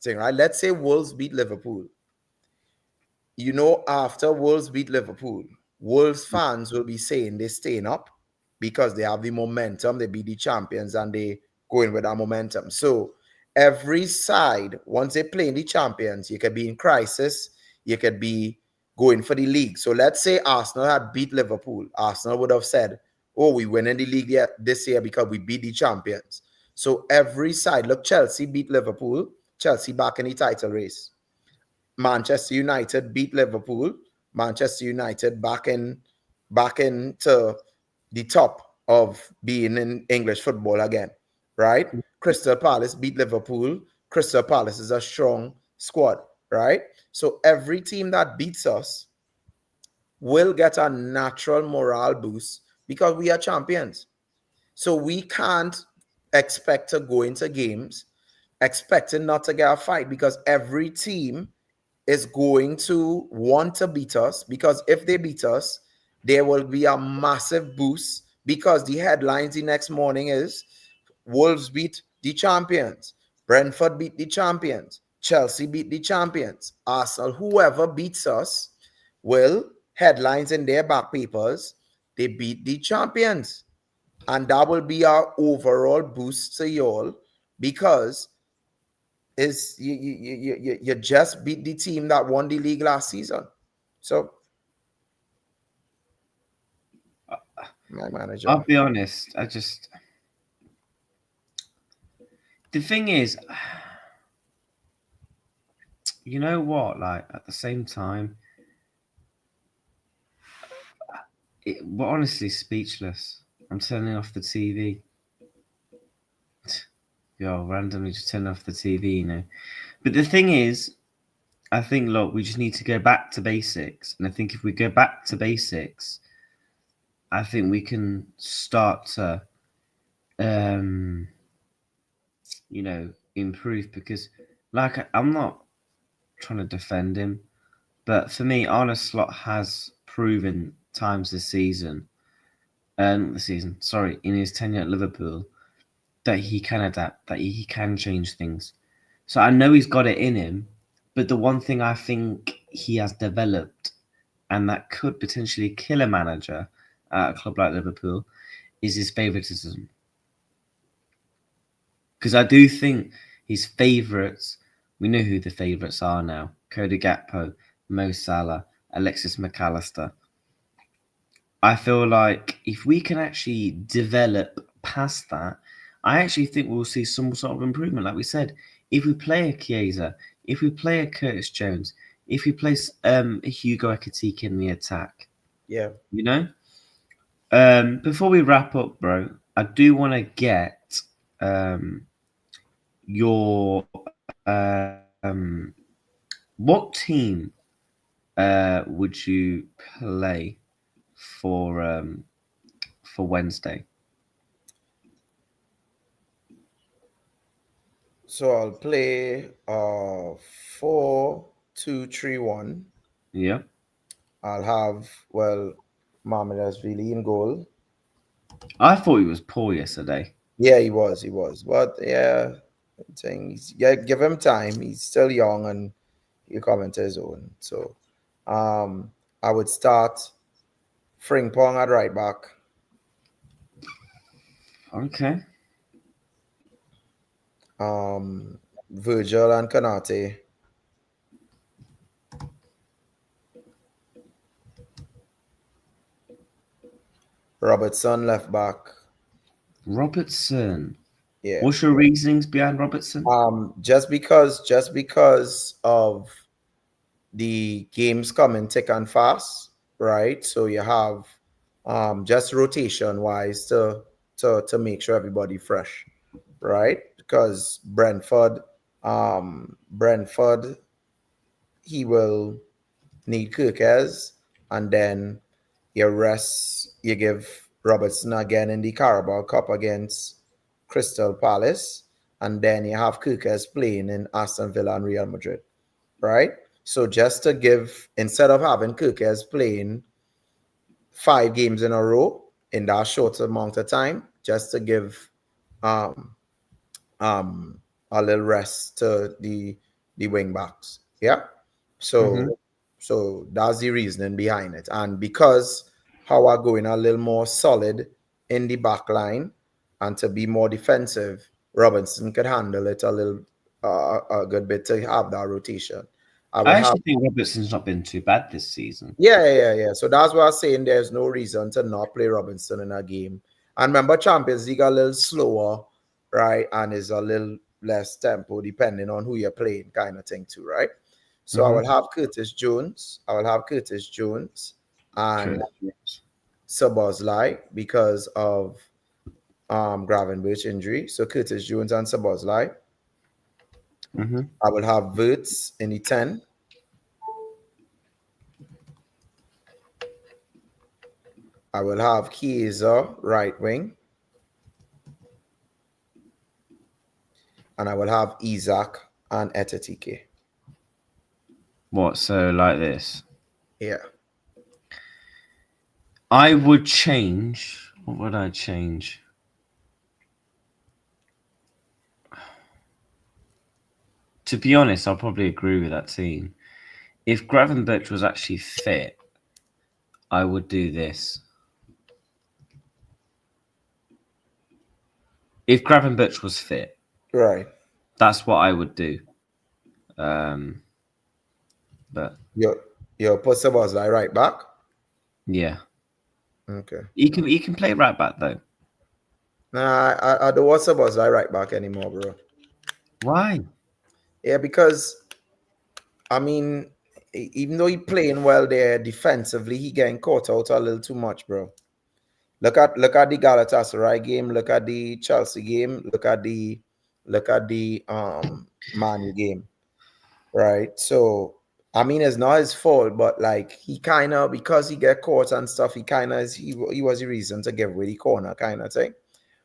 thing, right? Let's say Wolves beat Liverpool. After Wolves beat Liverpool, Wolves fans will be saying they're staying up because they have the momentum. They beat the champions and they go in with that momentum. So every side, once they play in the champions, you could be in crisis. You could be going for the league. So let's say Arsenal had beat Liverpool. Arsenal would have said, "Oh, we win in the league this year because we beat the champions." So every side, look, Chelsea beat Liverpool. Chelsea back in the title race. Manchester United beat Liverpool. Manchester United back into the top of being in English football again, right? Crystal Palace beat Liverpool. Crystal Palace is a strong squad, right? So every team that beats us will get a natural morale boost because we are champions. So we can't expect to go into games expecting not to get a fight, because every team is going to want to beat us, because if they beat us, there will be a massive boost, because the headlines the next morning is Wolves beat the champions, Brentford beat the champions, Chelsea beat the champions, Arsenal, whoever beats us will headlines in their back papers, they beat the champions. And that will be our overall boost to y'all, because is you just beat the team that won the league last season. So my manager. I'll be honest. The thing is, you know what? Like at the same time, we're honestly speechless. I'm turning off the TV. Yo, randomly just turn off the TV, you know. But the thing is, I think, look, we just need to go back to basics. And I think if we go back to basics, I think we can start to, um, improve. Because, like, I'm not trying to defend him, but for me, Arne Slot has proven times this season, in his tenure at Liverpool, that he can adapt, that he can change things. So I know he's got it in him, but the one thing I think he has developed, and that could potentially kill a manager at a club like Liverpool, is his favouritism. Because I do think his favourites, we know who the favourites are now: Cody Gakpo, Mo Salah, Alexis McAllister. I feel like if we can actually develop past that, I actually think we'll see some sort of improvement. Like we said, if we play a Chiesa, if we play a Curtis Jones, if we place a Hugo Ekitike in the attack, Yeah. you know. Before we wrap up, bro, I do want to get your what team would you play for for Wednesday? So I'll play 4-2-3-1. Yeah. I'll have, well, Marmela's really in goal. I thought he was poor yesterday. Yeah, he was. But yeah, things, yeah, give him time. He's still young and he'll come into his own. So I would start Frimpong at right back. Okay. Virgil and Kanate. Robertson left back. Robertson. Yeah. What's your reasonings behind Robertson? Just because of the games coming thick and fast, right? So you have just rotation wise to make sure everybody fresh, right? Because Brentford he will need Kirkes, and then you give Robertson again in the Carabao Cup against Crystal Palace, and then you have Kirkes playing in Aston Villa and Real Madrid, right? So just to give, instead of having Kirkes playing 5 games in a row in that short amount of time, just to give um, um, a little rest to the wing backs. Yeah. Mm-hmm. So that's the reasoning behind it. And because how are going a little more solid in the back line and to be more defensive, Robinson could handle it a good bit to have that rotation. I I would have actually think Robertson's not been too bad this season. yeah. So that's why I'm saying there's no reason to not play Robinson in a game. And remember, Champions League a little slower, right? And is a little less tempo depending on who you're playing, kind of thing too, right? So I Mm-hmm. will have Curtis Jones. I will have Curtis Jones and True. Sabozlai because of Gravenberch injury. So Curtis Jones and Sabozlai. Mm-hmm. I will have Wirtz in the 10. I will have Chiesa right wing. And I will have Isaac and Etetike. What? So like this? Yeah. I would change. What would I change? To be honest, I'll probably agree with that team. If Gravenberch was actually fit, I would do this. If Gravenberch was fit, Right. that's what I would do. Um, but Your Pussy was like right back. yeah, Okay. he can play right back though. Nah, I don't want was like right back anymore, bro. Why? Yeah, because I mean, even though he playing well there defensively, he getting caught out a little too much, bro. Look at the Galatasaray game. Look at the Chelsea game. Look at the Man U game. Right. So I mean, it's not his fault, but like he kind of because he get caught and stuff, he kind of he was the reason to give away the corner kind of thing,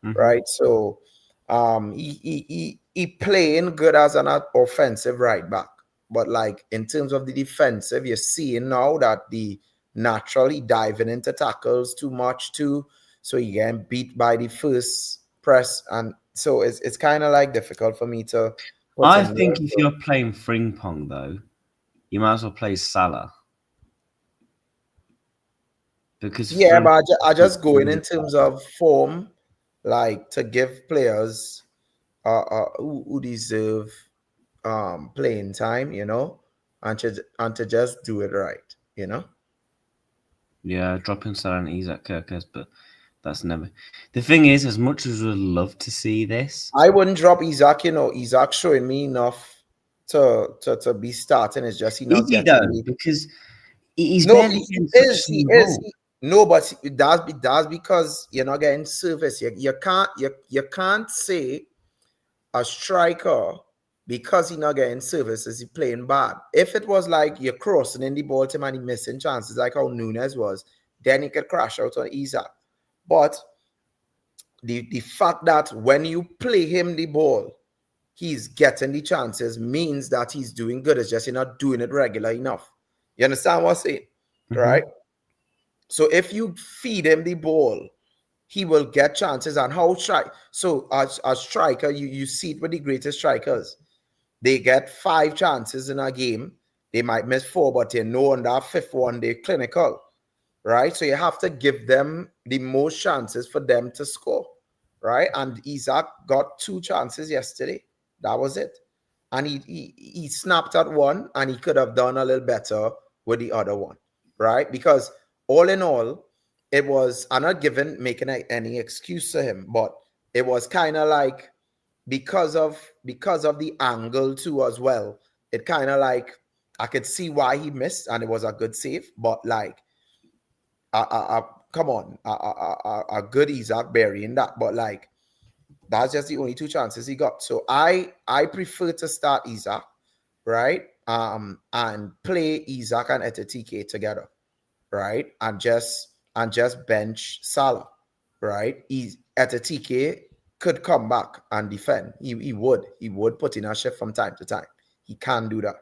Mm-hmm. right? So he playing good as an offensive right back, but like in terms of the defensive, you're seeing now that the naturally diving into tackles too much too, so he getting beat by the first press, and so it's kind of like difficult for me to put I him there. think if you're playing Frimpong though, you might as well play Salah because Yeah, but I is just going in terms of form, like to give players who deserve playing time, and to just do it right, yeah, dropping Salah and Isaac Kirkes, but that's never. The thing is, as much as we'd love to see this, I wouldn't drop Isaac, Isaac showing me enough to be starting. It's just he is not he getting though? the Because he's no, barely he getting is, touches in he the is. ball. No, but that's because you're not getting service. You can't say a striker because he not getting service is he playing bad. If it was like you're crossing in the ball to him and he missing chances like how Nunes was, then he could crash out on Isaac. But the fact that when you play him the ball, he's getting the chances means that he's doing good. It's just you're not doing it regular enough. You understand what I'm saying? Mm-hmm. Right? So if you feed him the ball, he will get chances. And how strike? So as a striker, you see it with the greatest strikers. They get 5 chances in a game. They might miss 4, but they know on that fifth one they're clinical, right? So you have to give them the most chances for them to score, right? And Isaac got 2 chances yesterday. That was it. And he snapped at one, and he could have done a little better with the other one, right? Because all in all, it was, I'm not making any excuse to him, but it was kind of like because of the angle too as well. It kind of like I could see why he missed, and it was a good save. But like, come on, a good Isaac burying that. But like, that's just the only 2 chances he got. So I prefer to start Isaac, right? and play Isaac and Etetike together, right? And just bench Salah, right? Etetike could come back and defend. He would put in a shift from time to time. He can do that,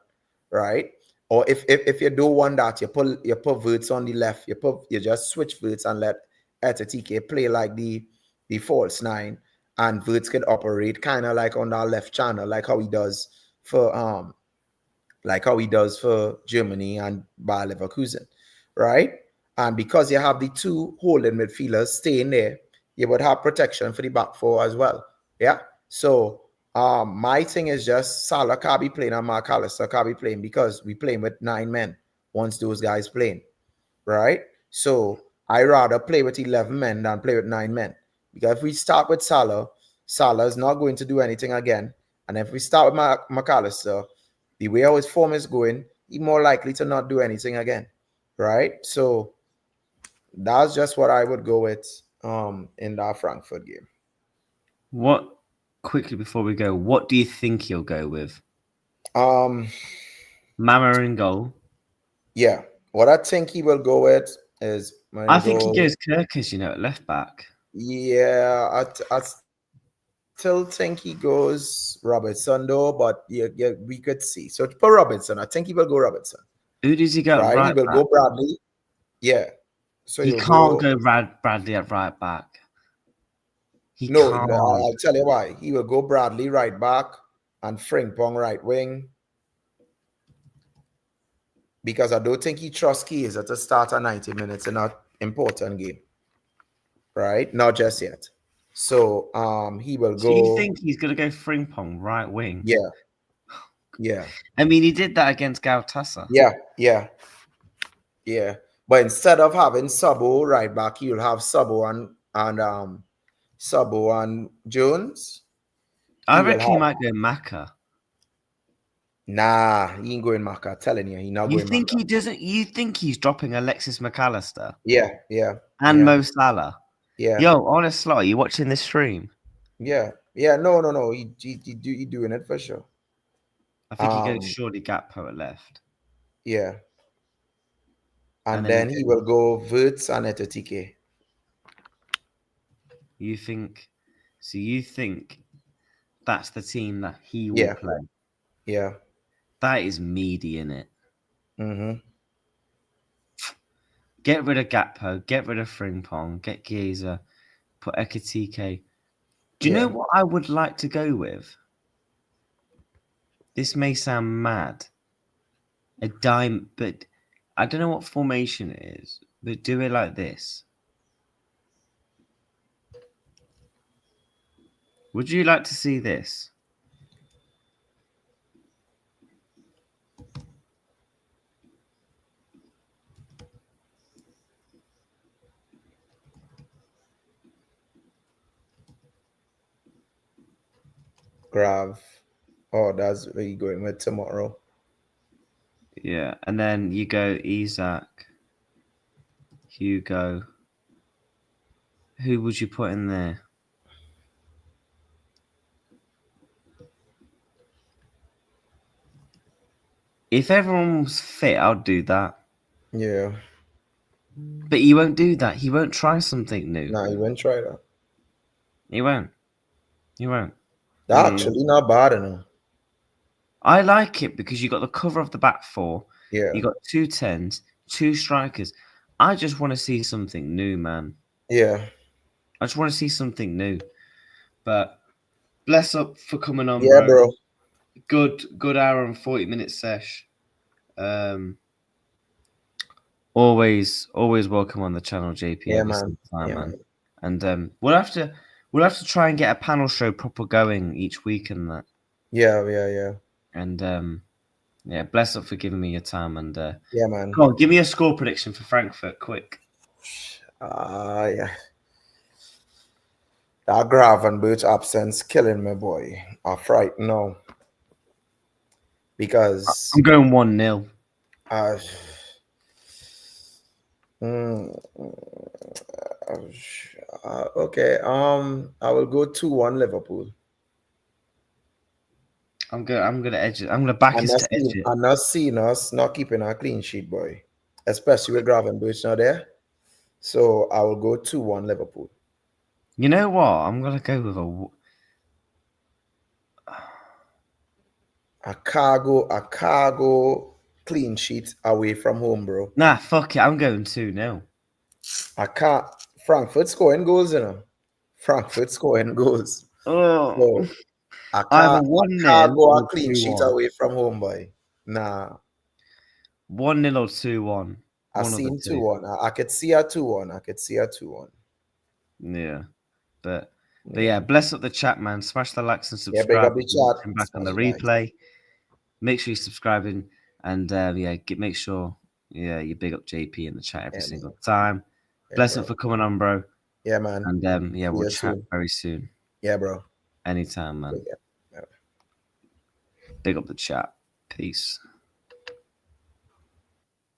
right? Or if you don't want that, you put Verts on the left. You just switch Verts and let Etetike play like the false nine, and Verts could operate kind of like on that left channel, for like how he does for Germany and Bayer Leverkusen, right? And because you have the two holding midfielders staying there, you would have protection for the back four as well. Yeah. So my thing is just Salah can't be playing and Mark Allister can't be playing because we playing with 9 men once those guys playing, right? So I rather play with 11 men than play with 9 men. Because if we start with Salah, Salah is not going to do anything again. And if we start with McAllister, the way how his form is going, he's more likely to not do anything again, right? So that's just what I would go with in that Frankfurt game. What, quickly before we go, what do you think he'll go with? Um, Mama in goal. yeah, what I think he will go with is I think he goes Kirkus, at left back. Yeah, I still think he goes Robertson though, but yeah, we could see. So for Robertson, I think he will go Robertson. Who does he go Right? He will back? go Bradley. Yeah. So He he'll can't go. go Bradley at right back. He No, can't. I'll tell you why. He will go Bradley right back and Frimpong right wing. Because I don't think he trusts Chiesa to start a 90 minutes in an important game. Right? Not just yet. So he will So you go. think he's going to go Frimpong right wing? Yeah. Yeah. I mean, he did that against Galatasaray. Yeah. Yeah. Yeah. But instead of having Sabo right back, you'll have Sabo and Jones. I He will reckon he have might go Maka. Nah, he ain't going Maka. Telling you, he not You going think Maka. he doesn't? You think he's dropping Alexis McAllister Yeah, yeah, and yeah, Mo Salah? yeah, Yo, on a slot, are you watching this stream? yeah, yeah. No. He doing it for sure. I think he goes Um, surely Gakpo at left, yeah. and And then he then he goes. will go Verts and Etetike. You think? So you think that's the team that he will Yeah, play? yeah. That is meaty, in it. Mm-hmm. Get rid of Gakpo, get rid of Frimpong, get Chiesa, put Ekitike. Do you know Yeah. what I would like to go with? This may sound mad. A dime, but I don't know what formation it is, but do it like this. Would you like to see this? Grav. Oh, that's where you going with tomorrow. Yeah, and then you go Isaac, Hugo. Who would you put in there? If everyone was fit, I'd do that. Yeah. But he won't do that. He won't try something new. Nah, you won't try that. He won't. He won't. That actually not bad enough. I like it because you got the cover of the back four. Yeah. You got 2 10s, 2 strikers. I just want to see something new, man. Yeah. I just want to see something new. But bless up for coming on, Yeah, bro. bro. Good hour and 40-minute sesh. Always welcome on the channel, JP. Yeah, Every man. single time, Yeah, man. man. And we'll have to try and get a panel show proper going each week and that. Yeah. And yeah, bless up for giving me your time. And Yeah, man. come on, give me a score prediction for Frankfurt, quick. Yeah. That Gravenberch absence killing me, boy. I'm frightened now. Because I'm going 1-0. Okay. I will go 2-1 Liverpool. I'm gonna edge it. I'm gonna back us to edge it. I'm not seeing us not keeping our clean sheet, boy. Especially with Gravenberch not there. So I will go 2-1 Liverpool. You know what? I'm gonna go with a. A cargo clean sheet away from home, bro. Nah, fuck it. I'm going 2-0. I can't. Frankfurt scoring goals, you know. Frankfurt scoring goals. Oh, So either a 1-0 cargo a or clean sheet 2-1. away from home, boy. Nah, 1-0 or 2-1. I One of the seen two. 2-1. I could see a 2-1. I could see a 2-1. Yeah, but Yeah. yeah, bless up the chat, man. Smash the likes and Yeah, big subscribe up the if you're chat. watching back on Smash the the likes. replay. Make sure you're subscribing and make sure you big up JP in the chat every Yeah, single man. time. Yeah, Bless him bro. for coming on, bro. Yeah, man. And See we'll you chat soon. very soon. Yeah, bro. Anytime, man. Yeah. Big up the chat. Peace.